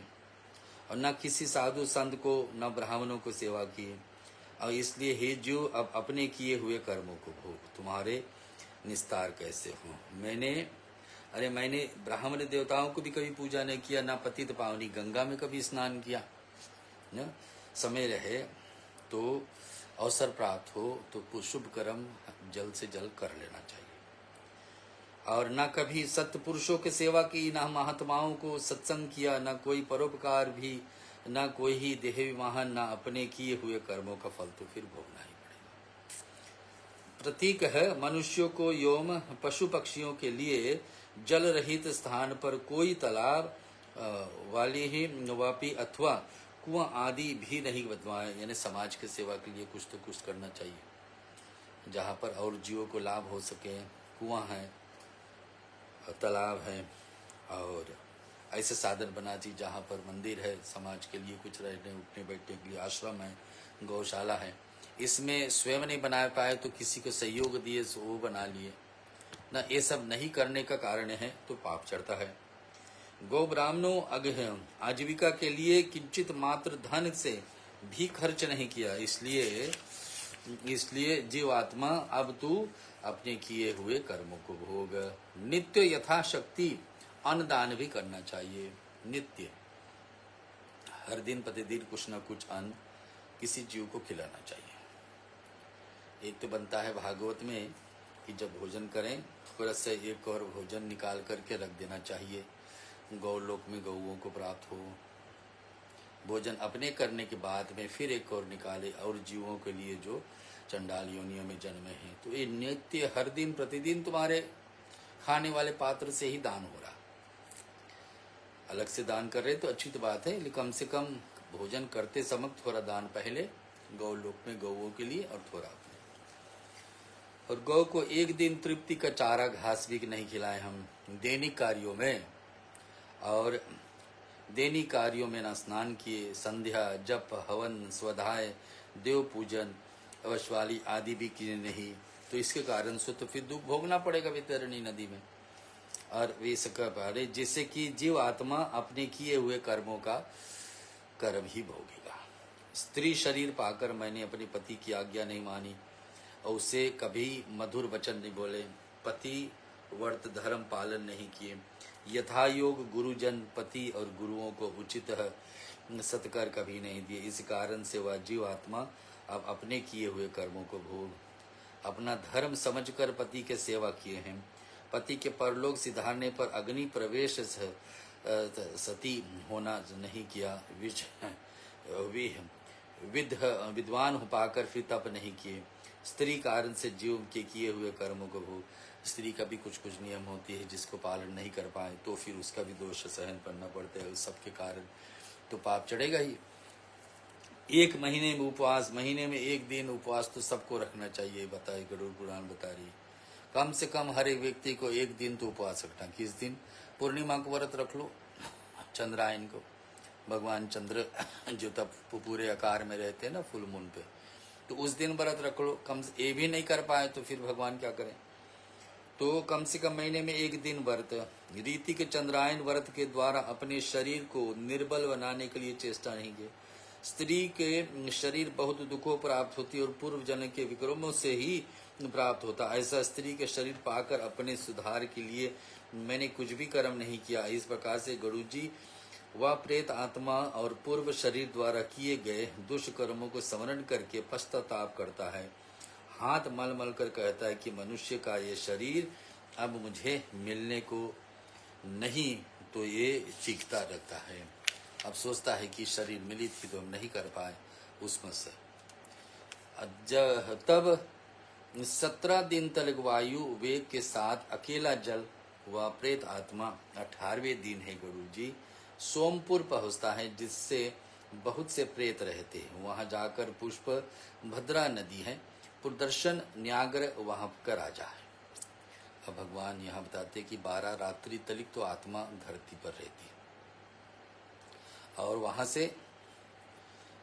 और न किसी साधु संत को, न ब्राह्मणों को सेवा किए। और इसलिए हे जीव, अब अपने किए हुए कर्मों को भोग, तुम्हारे निस्तार कैसे हो। मैंने ब्राह्मण देवताओं को भी कभी पूजा नहीं किया, ना पतित पावनी गंगा में कभी स्नान किया। न समय रहे तो अवसर प्राप्त हो तो शुभ कर्म जल्द से जल्द कर लेना चाहिए। और न कभी सत्य पुरुषों की सेवा की, न महात्माओं को सत्संग किया, न कोई परोपकार भी, न कोई ही देह विवाहन, न अपने किए हुए कर्मों का फल तो फिर भोगना ही पड़ेगा। प्रतीक है मनुष्यों को योम पशु पक्षियों के लिए जल रहित स्थान पर कोई तालाब वाली ही वापी अथवा कुआं आदि भी नहीं बदवाए। यानी समाज की सेवा के लिए कुछ तो कुछ करना चाहिए, जहाँ पर और जीवों को लाभ हो सके। कुआं है, तालाब है और ऐसे साधन बना दी जहाँ पर मंदिर है, समाज के लिए कुछ रहने उठने बैठने के लिए आश्रम है, गौशाला है। इसमें स्वयं नहीं बना पाए तो किसी को सहयोग दिए सो वो बना लिए ना। ये सब नहीं करने का कारण है तो पाप चढ़ता है। गौ ब्राह्मणों आजीविका के लिए किंचित मात्र धन से भी खर्च नहीं किया। इसलिए जीवात्मा अब तू अपने किए हुए कर्मों को भोग। नित्य यथाशक्ति अन्नदान भी करना चाहिए। नित्य हर दिन प्रतिदिन कुछ न कुछ अन्न किसी जीव को खिलाना चाहिए। एक तो बनता है भागवत में कि जब भोजन करें थोड़ा सा एक और भोजन निकाल करके रख देना चाहिए, गौलोक में गौओं को प्राप्त हो। भोजन अपने करने के बाद में फिर एक और निकाले और जीवों के लिए जो चंडाल योनियों में जन्मे हैं। तो ये नित्य हर दिन प्रतिदिन तुम्हारे खाने वाले पात्र से ही दान हो रहा। अलग से दान कर रहे तो अच्छी तो बात है, लेकिन कम से कम भोजन करते समय थोड़ा दान पहले गौलोक में गौओं के लिए और थोड़ा अपने। और गौ को एक दिन तृप्ति का चारा घास भी नहीं खिलाए हम दैनिक कार्यों में, और दैनिक कार्यों में ना स्नान किए, संध्या जप हवन स्वाध्याय देव पूजन अवश्यवाली आदि भी किए नहीं, तो इसके कारण से तो फिर दुख भोगना पड़ेगा वितरणी नदी में। और वे सका पारे जिससे कि जीव आत्मा अपने किए हुए कर्मों का कर्म ही भोगेगा। स्त्री शरीर पाकर मैंने अपने पति की आज्ञा नहीं मानी और उसे कभी मधुर वचन नहीं बोले, पति व्रत धर्म पालन नहीं किए, यथा योग गुरुजन पति और गुरुओं को उचित सत्कार कभी नहीं दिए, इस कारण से वह जीव आत्मा अब अपने किए हुए कर्मों को भोग अपना धर्म समझकर पति के सेवा किए हैं। पति के परलोक सिधारने पर अग्नि प्रवेश सती होना नहीं किया, विद्वान हो पाकर फिर तप नहीं किए, स्त्री कारण से जीव के किए हुए कर्मों को भोग। स्त्री का भी कुछ कुछ नियम होती है जिसको पालन नहीं कर पाए तो फिर उसका भी दोष सहन करना पड़ता है, उस सबके कारण तो पाप चढ़ेगा ही। एक महीने में उपवास, महीने में एक दिन उपवास तो सबको रखना चाहिए, बताए गरुड़ पुराण बता रही। कम से कम हर एक व्यक्ति को एक दिन तो उपवास रखना। किस दिन? पूर्णिमा को व्रत रख लो, चंद्रायन को, भगवान चंद्र जो तब पूरे आकार में रहते हैं ना फुल मून पे, तो उस दिन व्रत रख लो। कम से ये भी नहीं कर पाए तो फिर भगवान क्या करें, तो कम से कम महीने में एक दिन व्रत। रीति के चंद्रायन व्रत के द्वारा अपने शरीर को निर्बल बनाने के लिए चेष्टा नहीं की। स्त्री के शरीर बहुत दुखों प्राप्त होती और पूर्व जन्म के विक्रमों से ही प्राप्त होता, ऐसा स्त्री के शरीर पाकर अपने सुधार के लिए मैंने कुछ भी कर्म नहीं किया। इस प्रकार से गरुड़ जी वह प्रेत आत्मा और पूर्व शरीर द्वारा किए गए दुष्कर्मों को स्मरण करके पश्चाताप करता है, हाथ मल मल कर कहता है कि मनुष्य का ये शरीर अब मुझे मिलने को नहीं, तो ये चीखता रहता है। अब सोचता है कि शरीर मिली थी तो हम नहीं कर पाए उसमें से। तब 17 दिन तक वायु वेग के साथ अकेला जल व प्रेत आत्मा 18वें दिन है गरुड़ जी सोमपुर पहुंचता है, जिससे बहुत से प्रेत रहते हैं। वहां जाकर पुष्प भद्रा नदी है, प्रदर्शन न्याग्र वहां का राजा है। अब भगवान यहाँ बताते कि 12 रात्रि तक तो आत्मा धरती पर रहती है और वहां से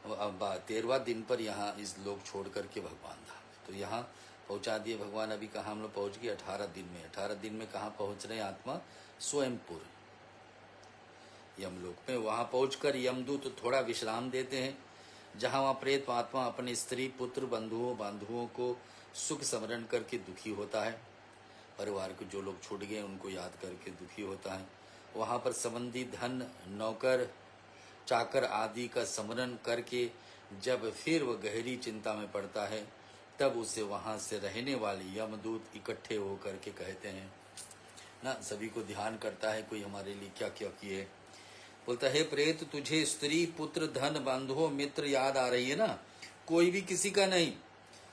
13वां दिन पर यहाँ इस लोक छोड़ करके भगवान धाम, तो यहाँ पहुंचा दिए भगवान। अभी कहाँ हम लोग पहुंच गए 18 दिन में। 18 दिन में कहाँ पहुंच रहे आत्मा? स्वयंपुर यमलोक में। वहां पहुंचकर यमदूत थोड़ा विश्राम देते हैं, जहां वहां प्रेत आत्मा अपने स्त्री पुत्र बंधुओं को सुख स्मरण करके दुखी होता है। परिवार के जो लोग छूट गए उनको याद करके दुखी होता है। वहां पर संबंधी धन नौकर चाकर आदि का स्मरण करके जब फिर वह गहरी चिंता में पड़ता है, तब उसे वहां से रहने वाले यमदूत इकट्ठे होकर के कहते हैं ना, सभी को ध्यान करता है कोई हमारे लिए क्या क्या किए। बोलता है प्रेत तुझे स्त्री पुत्र धन बंधुओं मित्र याद आ रही है ना? कोई भी किसी का नहीं,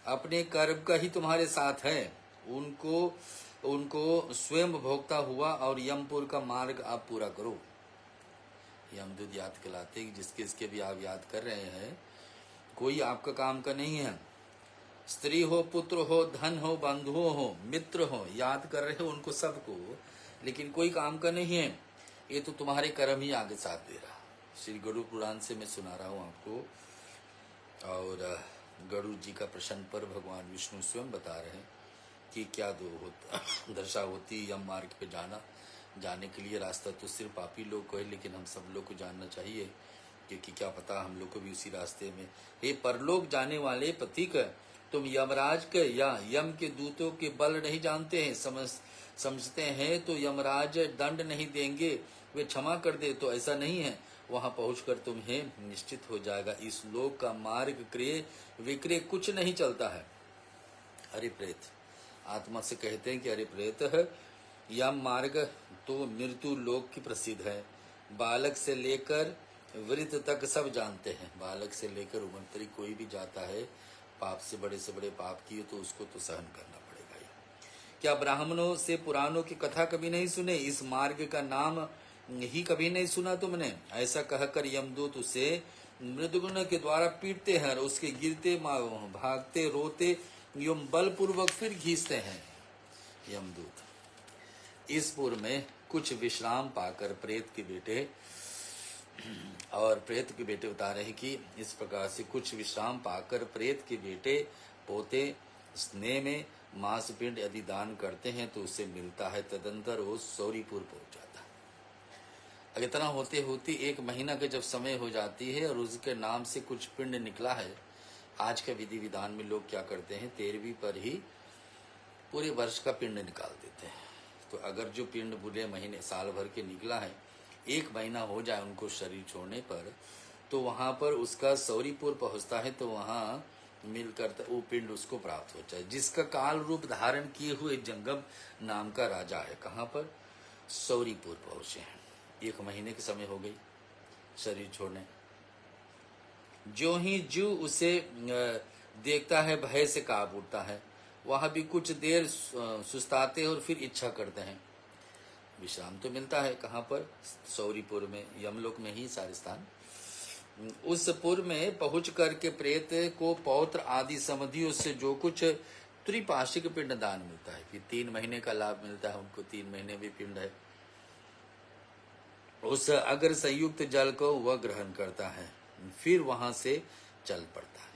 अपने कर्म का ही तुम्हारे साथ है। उनको स्वयं भोगता हुआ और यमपुर का मार्ग आप पूरा करो। यमदूत याद दिलाते कि जिसके इसके भी आप याद कर रहे हैं, कोई आपका काम का नहीं है। स्त्री हो पुत्र हो धन हो बंधुओं हो मित्र हो, याद कर रहे हो उनको सबको, लेकिन कोई काम का नहीं है। ये तो तुम्हारे कर्म ही आगे साथ दे रहा। श्री गरुड़ पुराण से मैं सुना रहा हूँ आपको। और गरुड़ जी का प्रश्न पर भगवान विष्णु स्वयं बता रहे हैं कि क्या दशा होती यम मार्ग पे जाने के लिए। रास्ता तो सिर्फ आप ही लोग को है, लेकिन हम सब लोग को जानना चाहिए, क्योंकि क्या पता हम लोग को भी उसी रास्ते में। हे परलोक जाने वाले पथिक, तुम यमराज के या यम के दूतों के बल नहीं जानते हैं, समझते हैं तो यमराज दंड नहीं देंगे, वे क्षमा कर दे, तो ऐसा नहीं है। वहां पहुंचकर तुम्हें निश्चित हो जाएगा इस लोक का मार्ग क्रय विक्रय कुछ नहीं चलता है। अरे प्रेत आत्मा से कहते हैं कि अरे प्रेत है, यम मार्ग तो मृत्यु लोक की प्रसिद्ध है। बालक से लेकर वृद्ध तक सब जानते हैं। बालक से लेकर उम्र तक कोई भी जाता है, पाप से बड़े पाप किए तो उसको तो सहन करना पड़ेगा ही। क्या ब्राह्मणों से पुराणों की कथा कभी नहीं सुने? इस मार्ग का नाम ही कभी नहीं सुना तुमने? ऐसा कहकर यमदूत उसे मृदुगुण के द्वारा पीटते हैं और उसके गिरते भागते रोते एवं बलपूर्वक फिर खींचते हैं। यमदूत इस पूर्व में कुछ विश्राम पाकर प्रेत के बेटे बता रहे हैं कि इस प्रकार से कुछ विश्राम पाकर प्रेत के बेटे पोते स्नेह में मांस पिंड यदि दान करते हैं तो उसे मिलता है। तदंतर वो सौरीपुर पहुंच जाता है। इतना होते होते 1 महीना के जब समय हो जाती है और उसके नाम से कुछ पिंड निकला है। आज के विधि विधान में लोग क्या करते हैं, 13वीं पर ही पूरे वर्ष का पिंड निकाल देते हैं। तो अगर जो पिंड पूरे महीने साल भर के निकला है, 1 महीना हो जाए उनको शरीर छोड़ने पर, तो वहां पर उसका सौरीपुर पहुंचता है, तो वहां मिलकर वो पिंड उसको प्राप्त हो जाए, जिसका काल रूप धारण किए हुए जंगम नाम का राजा है। कहाँ पर? सौरीपुर पहुंचे हैं। 1 महीने के समय हो गई शरीर छोड़ने। जो ही जीव उसे देखता है भय से कांप उठता है। वहां भी कुछ देर सुस्ताते और फिर इच्छा करते हैं। विश्राम तो मिलता है कहाँ पर? सौरीपुर में, यमलोक में ही सारे स्थान। उस पुर में पहुंच करके प्रेत को पौत्र आदि समधियों से जो कुछ त्रिपाशिक पिंड दान मिलता है। फिर 3 महीने का लाभ मिलता है उनको, 3 महीने भी पिंड है। उस अग्र संयुक्त जल को वह ग्रहण करता है, फिर वहां से चल पड़ता है।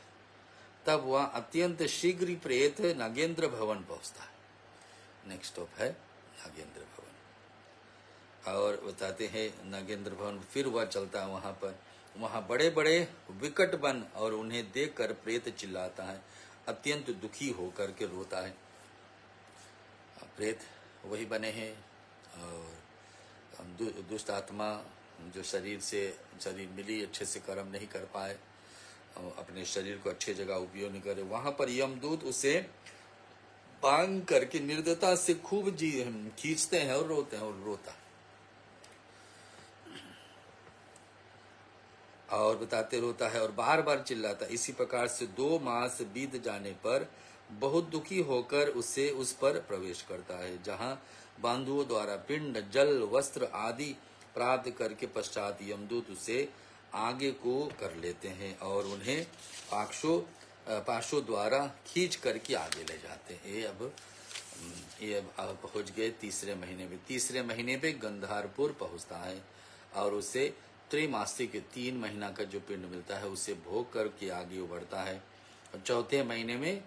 तब वह अत्यंत शीघ्र प्रेत नागेंद्र भवन पहुंचता है। नेक्स्ट स्टॉप है नागेंद्र भवन। और बताते हैं नागेंद्र भवन, फिर वह चलता है वहां पर। वहां बड़े बड़े विकट वन और उन्हें देखकर प्रेत चिल्लाता है, अत्यंत दुखी होकर के रोता है। प्रेत वही बने हैं और दुष्ट आत्मा जो शरीर मिली, अच्छे से कर्म नहीं कर पाए, अपने शरीर को अच्छे जगह उपयोग नहीं करे। वहां पर यमदूत उसे बांध करके निर्दयता से खूब खींचते हैं और रोते हैं और रोता और बताते रोता है और बार बार चिल्लाता। इसी प्रकार से 2 मास बीत जाने पर बहुत दुखी होकर उसे उस पर प्रवेश करता है, जहां बंधुओं द्वारा पिंड जल वस्त्र आदि प्राप्त करके पश्चात यमदूत उसे आगे को कर लेते हैं और उन्हें पाशों द्वारा खींच करके आगे ले जाते हैं। ये अब पहुंच गए 3रे महीने में। 3रे महीने पे गंधारपुर पहुंचता है और उसे त्रैमासिक 3 महीना का जो पिंड मिलता है उसे भोग करके आगे बढ़ता है। और 4थे महीने में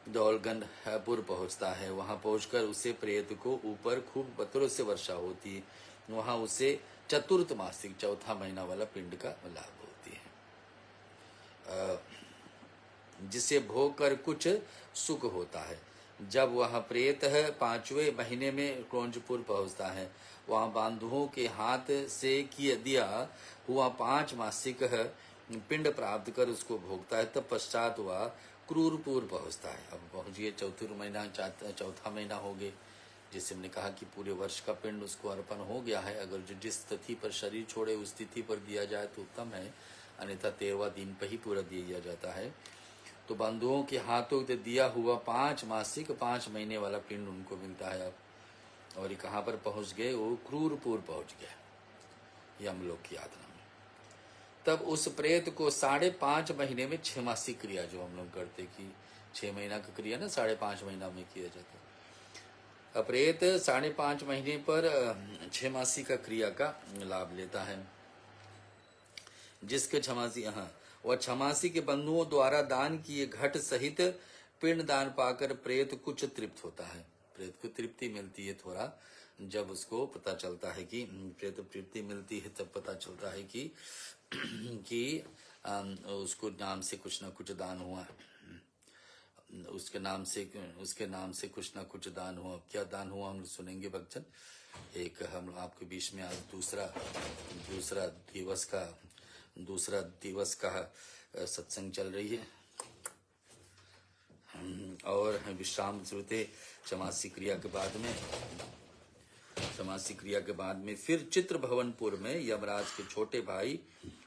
दौलगंधपुर पहुंचता है। वहां पहुंचकर उसे प्रेत को ऊपर खूब पत्थरों से वर्षा होती है। वहां उसे चतुर्थ मासिक 4था महीना वाला पिंड का लाभ होती है, जिसे भोग कर कुछ सुख होता है। जब वह प्रेत है 5वें महीने में क्रौंजपुर पहुंचता है। वहां बंधुओं के हाथ से किया दिया हुआ 5 मासिक पिंड प्राप्त कर उसको भोगता है। तब पश्चात वह क्रूरपुर पहुंचता है। अब पहुंचिए चौथा महीना हो गए, जिसे हमने कहा कि पूरे वर्ष का पिंड उसको अर्पण हो गया है। अगर जो जिस तिथि पर शरीर छोड़े उस तिथि पर दिया जाए तो उत्तम है, अन्यथा 13वां दिन पर ही पूरा दिया जाता है। तो बंधुओं के हाथों से दिया हुआ 5 मासिक 5 महीने वाला पिंड उनको मिलता है अब। और ये कहाँ पर पहुंच गए? वो क्रूरपुर पहुंच गए यमलोक की यात्रा में। तब उस प्रेत को 5.5 महीने में 6 मासिक क्रिया, जो हम लोग करते कि 6 महीना की क्रिया ना 5.5 महीना में किया जाता है। प्रेत 5.5 महीने पर 6 मासिक का क्रिया का लाभ लेता है। जिसके छमासी वह छमासी के बंधुओं द्वारा दान किए घट सहित पिंड दान पाकर प्रेत कुछ तृप्त होता है। प्रेत को तृप्ति मिलती है थोड़ा, जब उसको पता चलता है कि प्रेत तृप्ति मिलती है, तब पता चलता है कि उसको नाम से कुछ ना कुछ दान हुआ, उसके नाम से कुछ ना कुछ दान हुआ। क्या दान हुआ हम सुनेंगे भक्तजन। एक हम आपके बीच में आज दूसरा दिवस का सत्संग चल रही है और विश्राम जरूरते चमासी क्रिया के बाद में फिर चित्र भवनपुर में यमराज के छोटे भाई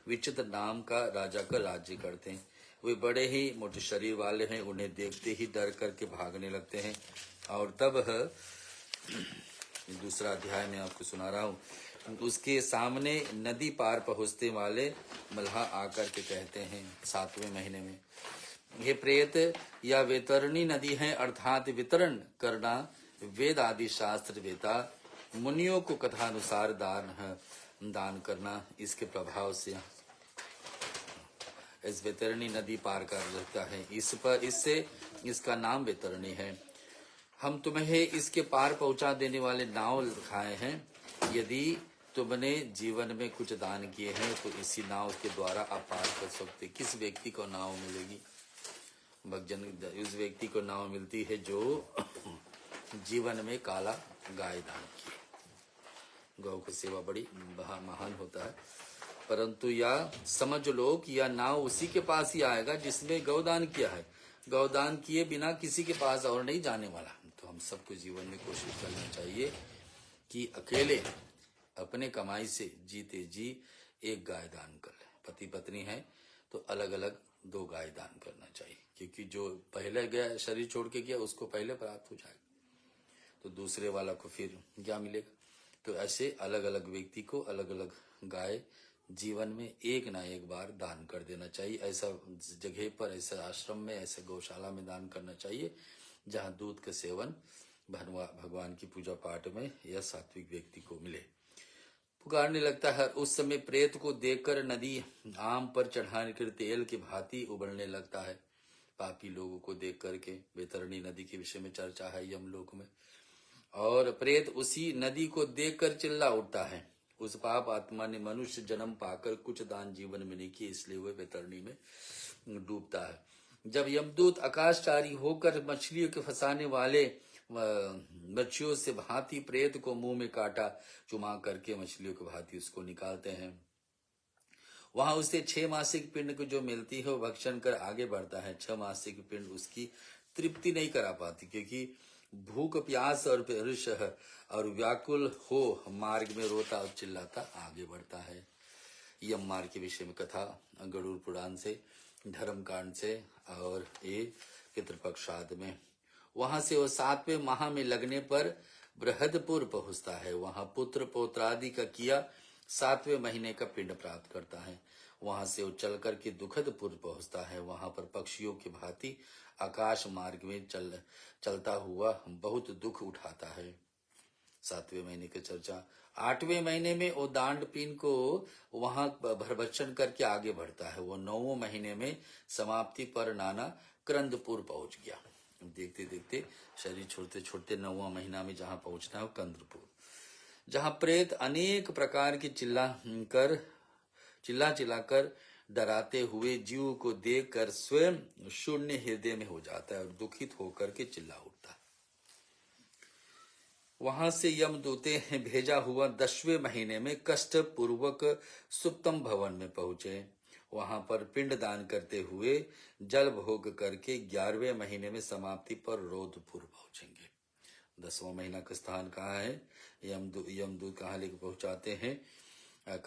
विचित्र नाम का राजा का राज्य करते हैं। वे बड़े ही मोटे शरीर वाले हैं, उन्हें देखते ही डर करके भागने लगते हैं। और तब दूसरा अध्याय में आपको सुना रहा हूँ। उसके सामने नदी पार पहुँचते वाले मल्हा आकर के कहते हैं 7वें महीने में, हे प्रेत, यह वैतरणी नदी है, अर्थात वितरण करना वेद आदि शास्त्र वेता मुनियों को कथानुसार दान करना, इसके प्रभाव से इस वैतरणी नदी पार कर रहता है। इससे इसका नाम वैतरणी है। हम तुम्हें इसके पार पहुंचा देने वाले नाव दिखाए हैं। यदि तुमने जीवन में कुछ दान किए हैं तो इसी नाव के द्वारा आप पार कर सकते। किस व्यक्ति को नाव मिलेगी? भक्तजन, उस व्यक्ति को नाव मिलती है जो जीवन में काला गाय दान किए। गौ की सेवा बड़ी महान होता है, परंतु यह समझ लो कि यह नाव उसी के पास ही आएगा जिसने गौदान किया है। गौदान किए बिना किसी के पास और नहीं जाने वाला। तो हम सबको जीवन में कोशिश करना चाहिए कि अकेले अपने कमाई से जीते जी एक गाय दान कर ले। पति पत्नी है तो अलग अलग 2 गाय दान करना चाहिए, क्योंकि जो पहले गया शरीर छोड़ के गया उसको पहले प्राप्त हो जाएगा, तो दूसरे वाला को फिर क्या मिलेगा। तो ऐसे अलग अलग व्यक्ति को अलग अलग गाय जीवन में एक ना एक बार दान कर देना चाहिए। ऐसा जगह पर, ऐसा आश्रम में, ऐसे गौशाला में दान करना चाहिए जहां दूध का सेवन भगवान की पूजा पाठ में यह सात्विक व्यक्ति को मिले। पुकारने लगता है। उस समय प्रेत को देखकर नदी आम पर चढ़ाने के तेल की भांति उबलने लगता है। पापी लोगों को देख करके वैतरणी नदी के विषय में चर्चा है यमलोक में। और प्रेत उसी नदी को देखकर चिल्ला उठता है। उस पाप आत्मा ने मनुष्य जन्म पाकर कुछ दान जीवन में नहीं किए, इसलिए वह वैतरणी में डूबता है। जब यमदूत आकाशचारी होकर मछलियों के फंसाने वाले मच्छियों से भांति प्रेत को मुंह में काटा चुमा करके मछलियों की भांति उसको निकालते हैं, वहां उसे 6 मासिक पिंड को जो मिलती है वो भक्षण कर आगे बढ़ता है। 6 मासिक पिंड उसकी तृप्ति नहीं करा पाती, क्योंकि भूख प्यास और पेरिश और व्याकुल हो मार्ग में रोता और चिल्लाता आगे बढ़ता है। यम मार्ग के विषय में कथा गरुड़ पुराण से, धर्म कांड से और ये पितृपक्षाद में। वहां से वो 7वें माह में लगने पर बृहदपुर पहुंचता है। वहां पुत्र पौत्रादि का किया 7वें महीने का पिंड प्राप्त करता है। वहां से वो चल करके दुखदपुर पहुंचता है। वहां पर पक्षियों की भांति आकाश मार्ग में चलता हुआ बहुत दुख उठाता है। 7वें महीने की चर्चा। 8वें महीने में वो दांडपीन को वहां भरभक्षण करके आगे बढ़ता है। वो 9वें महीने में समाप्ति पर नाना क्रंदपुर पहुंच गया। देखते देखते शरीर छोड़ते छोड़ते 9वां महीना में जहां पहुंचना है क्रंदपुर, जहां प्रेत अनेक प्रकार की चिल्ला कर डराते हुए जीव को देखकर स्वयं शून्य हृदय में हो जाता है और दुखित होकर के चिल्ला उठता है। वहां से यमदूते भेजा हुआ 10वें महीने में कष्ट पूर्वक सुप्तम भवन में पहुंचे। वहां पर पिंड दान करते हुए जल भोग करके 11वें महीने में समाप्ति पर रोधपुर पहुंचेंगे। 10वां महीना का स्थान कहाँ है? यमदूत कहाँ लेकर पहुंचाते हैं?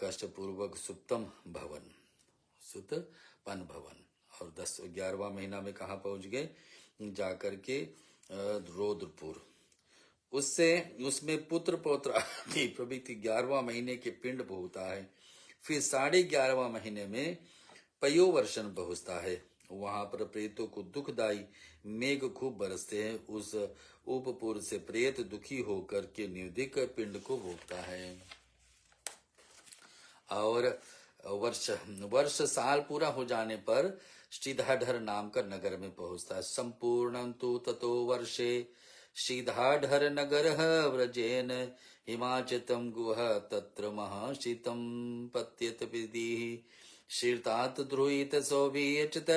कष्ट पूर्वक सुप्तम भवन, सुतपन भवन। और 11वां महीना में कहाँ पहुंच गए? जाकर के रोधपुर। उसमें पुत्र पौत्र की प्रभृति 11वां महीने के पिंड पहुंचता है। फिर 11.5वां महीने में पयोवर्षण पहुंचता है। वहां पर प्रेतों को दुखदायी मेघ खूब बरसते हैं। उस उपपुर से प्रेत दुखी होकर के निर्दिक पिंड को भोगता है। और वर्ष साल पूरा हो जाने पर श्रीधाधर नाम का नगर में पहुंचता है। संपूर्ण तो ततो वर्षे श्रीधाधर नगर व्रजेन हिमाचितम गुह तत्र महाशीतम पत्यत विधि शीर्तात द्रुहित सौभीयचत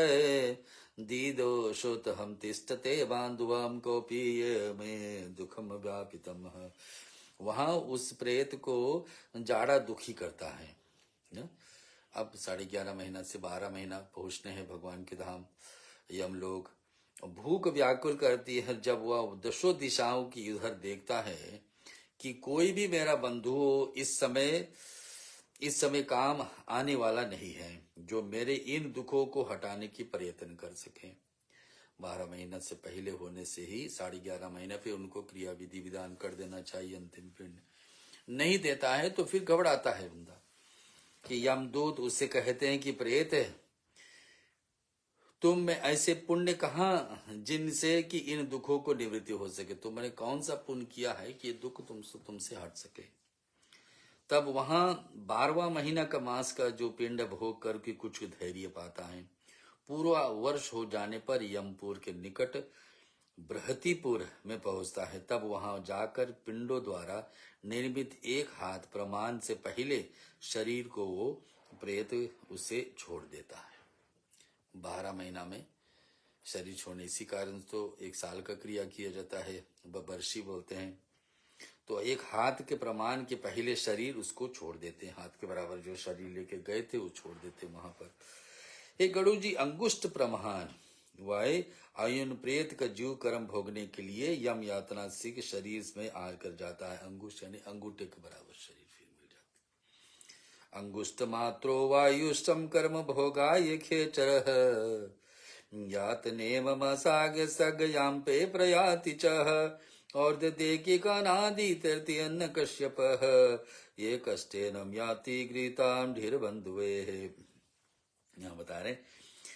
दीदोषोत हम तिष्ठते बांधुवाम कोपीय में दुखम व्यापितम। वहां उस प्रेत को जाड़ा दुखी करता है। अब 11.5 महीना से 12 महीना पहुंचने हैं भगवान के धाम यमलोक। भूख व्याकुल करती है जब वह 10 दिशाओं की उधर देखता है कि कोई भी मेरा बंधु इस समय काम आने वाला नहीं है जो मेरे इन दुखों को हटाने की प्रयत्न कर सके। 12 महीना से पहले होने से ही 11.5 महीने पे उनको क्रिया विधि विधान कर देना चाहिए अंतिम पिंड। नहीं देता है तो फिर घबराता है बंदा कि यमदूत उससे कहते हैं कि प्रेत है, तुम में ऐसे पुण्य कहाँ जिनसे कि इन दुखों को निवृत्ति हो सके, तुमने कौन सा पुण्य किया है कि ये दुख तुमसे हट सके। तब वहां 12वां महीना का मास का जो पिंड भोग करके कुछ धैर्य पाता है, पूरा वर्ष हो जाने पर यमपुर के निकट बृहतिपुर में पहुंचता है। तब वहां जाकर पिंडों द्वारा निर्मित एक हाथ प्रमाण से पहले शरीर को वो प्रेत उसे छोड़ देता है। 12 महीना में शरीर छोड़ने, इसी कारण तो 1 साल का क्रिया किया जाता है, बर्षी बोलते हैं। तो एक हाथ के प्रमाण के पहले शरीर उसको छोड़ देते हैं, हाथ के बराबर जो शरीर लेके गए थे वो छोड़ देते वहां पर। हे गरुड़ जी, अंगुष्ठ प्रमाण वाय आयुन प्रेत का जीव कर्म भोगने के लिए यम यातना से शरीर में आकर जाता है। अंगुष्ठ यानी अंगूठे के बराबर शरीर फिर मिल जाता है। अंगुष्ठ मात्रो वायुष्टम कर्म भोगाय खेचर यातने मम साग सगयाम पे प्रयाति चह और देकी का नादि तृतीयन्न कश्यप ये कष्टे नम याति गृताम ढीर बंधुए। यहाँ बता रहे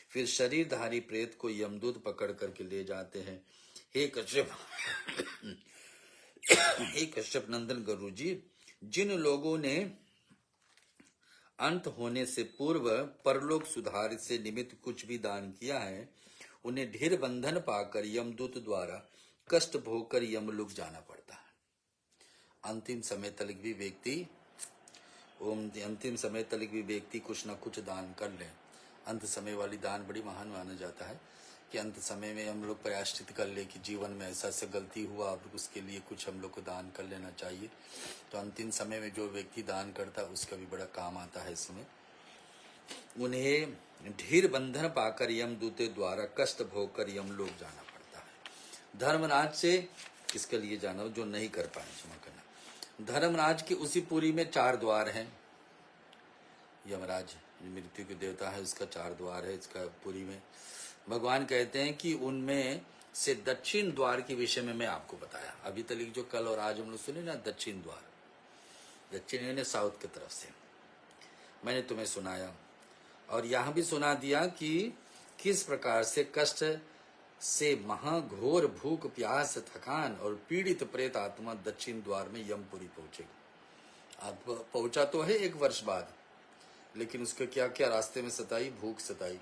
फिर शरीरधारी प्रेत को यमदूत पकड़ करके ले जाते हैं। हे कश्यप हे कश्यप नंदन गरुड़ जी, जिन लोगों ने अंत होने से पूर्व परलोक सुधार से निमित्त कुछ भी दान किया है, उन्हें ढेर बंधन पाकर यमदूत द्वारा कष्ट भोग कर यमलोक जाना पड़ता है। अंतिम समय तक भी व्यक्ति कुछ न कुछ दान कर ले। अंत समय वाली दान बड़ी महान माना जाता है कि अंत समय में हम लोग प्रायश्चित कर ले कि जीवन में ऐसा से गलती हुआ, अब उसके लिए कुछ हम लोग को दान कर लेना चाहिए। तो अंतिम समय में जो व्यक्ति दान करता है उसका भी बड़ा काम आता है। इसमें उन्हें ढीर बंधन पाकर यमदूते द्वारा कष्ट भोग कर यमलोक जाना पड़ता है। धर्मराज से किसके लिए जाना, जो नहीं कर पाए, क्षमा करना। धर्मराज की उसी पुरी में 4 द्वार हैं। यमराज मृत्यु के देवता है, उसका 4 द्वार है इसका पुरी में। भगवान कहते हैं कि उनमें से दक्षिण द्वार के विषय में मैं आपको बताया। अभी तक जो कल और आज हम लोग सुने ना, दक्षिण द्वार, दक्षिण यानी साउथ की तरफ से मैंने तुम्हें सुनाया। और यहाँ भी सुना दिया कि किस प्रकार से कष्ट से महाघोर भूख प्यास थकान और पीड़ित प्रेत आत्मा दक्षिण द्वार में यमपुरी पहुंचेगा। अब पहुंचा तो है 1 वर्ष बाद, लेकिन उसके क्या क्या रास्ते में सताई, भूख सताई,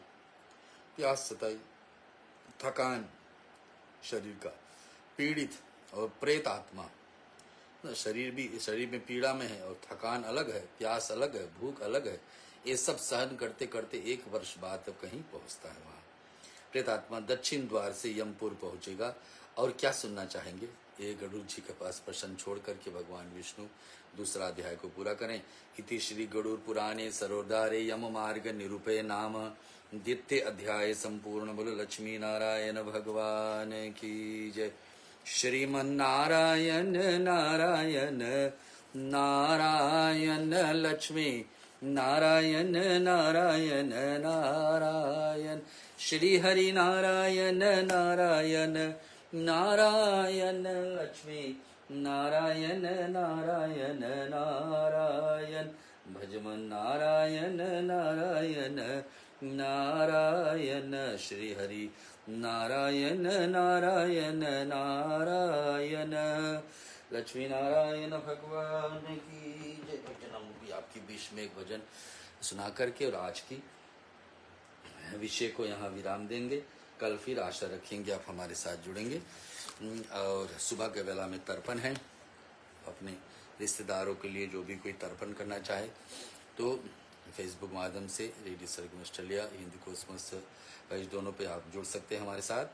प्यास सताई, थकान शरीर का, पीड़ित और प्रेत आत्मा। शरीर में पीड़ा में है और थकान अलग है, प्यास अलग है, भूख अलग है। ये सब सहन करते करते 1 वर्ष बाद तो कहीं पहुंचता है। वहां प्रेत आत्मा दक्षिण द्वार से यमपुर पहुंचेगा। और क्या सुनना चाहेंगे, ये गरुड़ जी के पास प्रश्न छोड़ करके भगवान विष्णु दूसरा अध्याय को पूरा करें। इति श्री गरुड़ पुराणे सरोदारे यम मार्ग निरूपे नाम द्वितीय अध्याय संपूर्ण। बोलो लक्ष्मी नारायण भगवान की जय। श्रीमन्नारायण नारायण नारायण लक्ष्मी नारायण नारायण नारायण। श्री हरि नारायण नारायण नारायण लक्ष्मी नारायण नारायण नारायण। भजमन नारायण नारायण नारायण। श्री हरि नारायण नारायण नारायण। लक्ष्मी नारायण भगवान की जय। भजन भी आपकी बीच में एक भजन सुना करके और आज की विषय को यहाँ विराम देंगे। कल फिर आशा रखेंगे आप हमारे साथ जुड़ेंगे। और सुबह के वेला में तर्पण है। अपने रिश्तेदारों के लिए जो भी कोई तर्पण करना चाहे तो फेसबुक माध्यम से रेडियो सरगम ऑस्ट्रेलिया, हिंदी कोसमस पेज दोनों पे आप जुड़ सकते हैं हमारे साथ।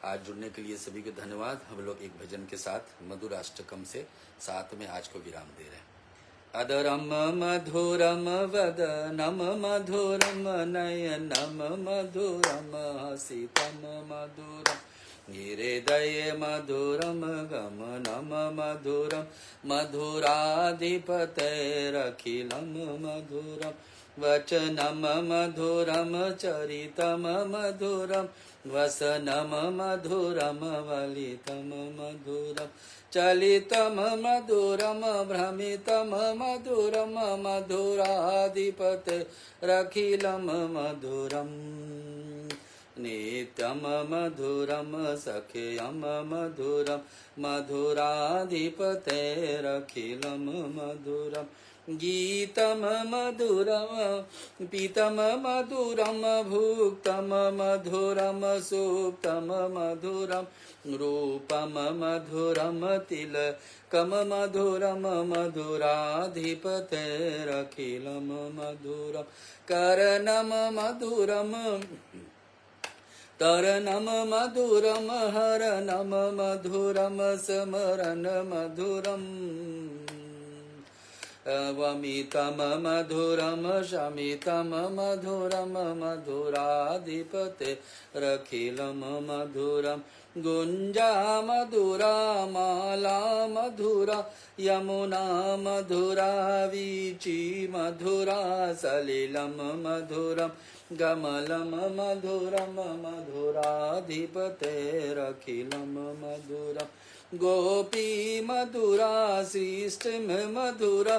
आज जुड़ने के लिए सभी को धन्यवाद। हम लोग एक भजन के साथ मधुर अष्टकम से साथ में आज को विराम दे रहे हैं। अदरम मधुरम वदनम मधुरम नयनम मधुरम हसितम मधुरम हृदये मधुरम गमनम मधुरम मधुराधिपतेरखिलम मधुरम वचनम मधुरम चरितम मधुरम वसनम मधुरम वलितम मधुरम चलितम मधुरम भ्रमितम मधुरम मधुराधिपते रखिलम मधुरम नित्यम मधुरम सख्यम मधुरम मधुराधिपतेरखिलम मधुरम गीतम मधुरम पीतम मधुरम भुक्तम मधुरम सुप्तम मधुरम रूपम मधुरम तिलकम मधुरम मधुराधिपतेरखिलम मधुरम कर्णम मधुरम तरणम मधुरम हरणम मधुरम स्मरण मधुरम वमितम मधुरम शमितम मधुरम मधुराधिपते रखिलम मधुरम गुंजा मधुरा माला मधुरा यमुना मधुरा वीची मधुरा सलिलम मधुरम गमलम मधुरम मधुराधिपतेरखिलम मधुरम गोपी मधुरा सृष्टिम मधुरा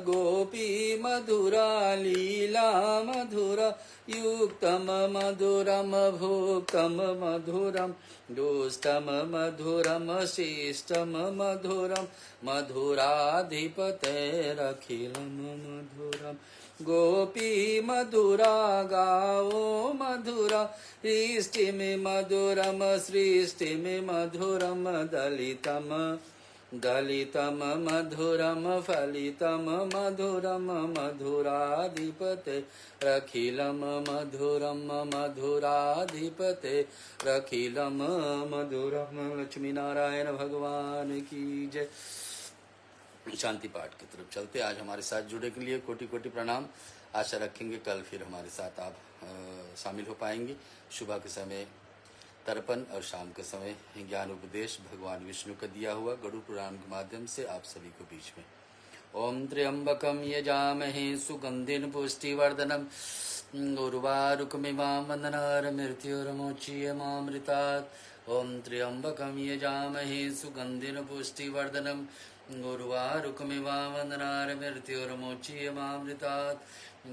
गोपी मधुरा लीला मधुरा युक्तम मधुरम भुक्तम मधुरम दुष्टम मधुरम शिष्टम मधुरम मधुराधिपतेरखिलम मधुरम गोपी मधुरा गाओ मधुरा सृष्टिमि मधुरम सृष्टिमि मधुरम दलितम दलितम मधुरम फलितम मधुरम मधुराधिपते रखिलम मधुरम मधुराधिपते रखिलम मधुरम। लक्ष्मी नारायण भगवान की जय। शांति पाठ की तरफ चलते। आज हमारे साथ जुड़े के लिए कोटि कोटि प्रणाम। आशा रखेंगे कल फिर हमारे साथ आप शामिल हो पाएंगे। सुबह के समय तर्पण और शाम के समय ज्ञान उपदेश भगवान विष्णु का दिया हुआ गरुड़ पुराण के माध्यम से आप सभी को बीच में। ओम त्र्यंबकम यजामहे सुगंधिन पुष्टिवर्धनम उर्वारुकमिवां वन्दनारमृत्युर्मोच्यमामृतात्। ओम त्र्यंबकम यजामहे सुगंधिन पुष्टिवर्धनम उर्वारुकमिवां वन्दनारमृत्युर्मोच्यमामृतात्।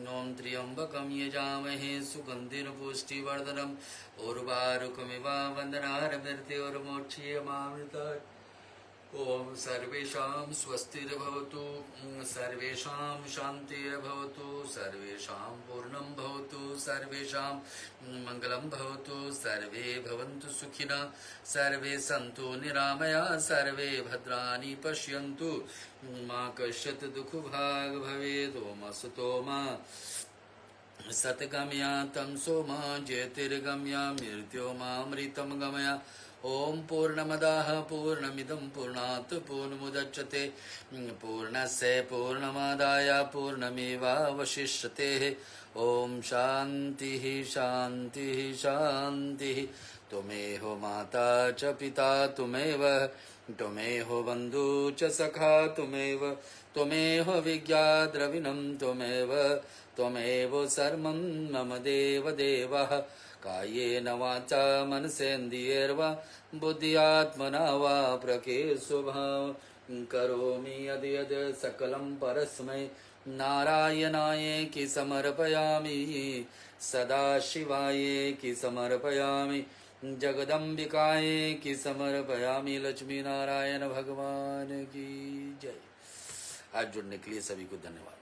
ओम त्र्यंबकम यजामहे सुगंधिन पुष्टिवर्धनम उर्वारुकमिवां वन्दनारमृत्युर्मोच्यमामृतात्। ओम सर्वेषां स्वस्तिर्भवतु सर्वेषां शान्तिर्भवतु सर्वेषां पूर्णं भवतु सर्वेषां मङ्गलं भवतु सर्वे भवन्तु सुखिनः सर्वे सन्तु निरामयाः सर्वे भद्राणि पश्यन्तु मा कश्चित् दुःखभाग् भवेत्। ओम असतो मा सत्गमया तमसो मा ज्योतिर्गमया मृत्योर्मामृतं गमया। ओम पूर्णमदः पूर्णमिदं पूर्णात् पूर्णमुदच्यते पूर्णस्य पूर्णमादाय पूर्णमेवावशिष्यते। ओम शान्तिः शान्तिः शान्तिः। त्वमेव माता च पिता त्वमेव बन्धु च सखा त्वमेव विद्या द्रविणं त्वमेव सर्वं मम देवदेवः। कायेन वाचा मनसेन्द्रियैर्वा बुद्ध्यात्मना वा प्रकृतिस्वभावेन करोमि यद्यद् सकलं परस्मै नारायणायेति समर्पयामि सदाशिवायेति समर्पयामि जगदम्बिकायेति समर्पयामि। लक्ष्मी नारायण भगवान की जय। आज जुड़ने के लिए सभी को धन्यवाद।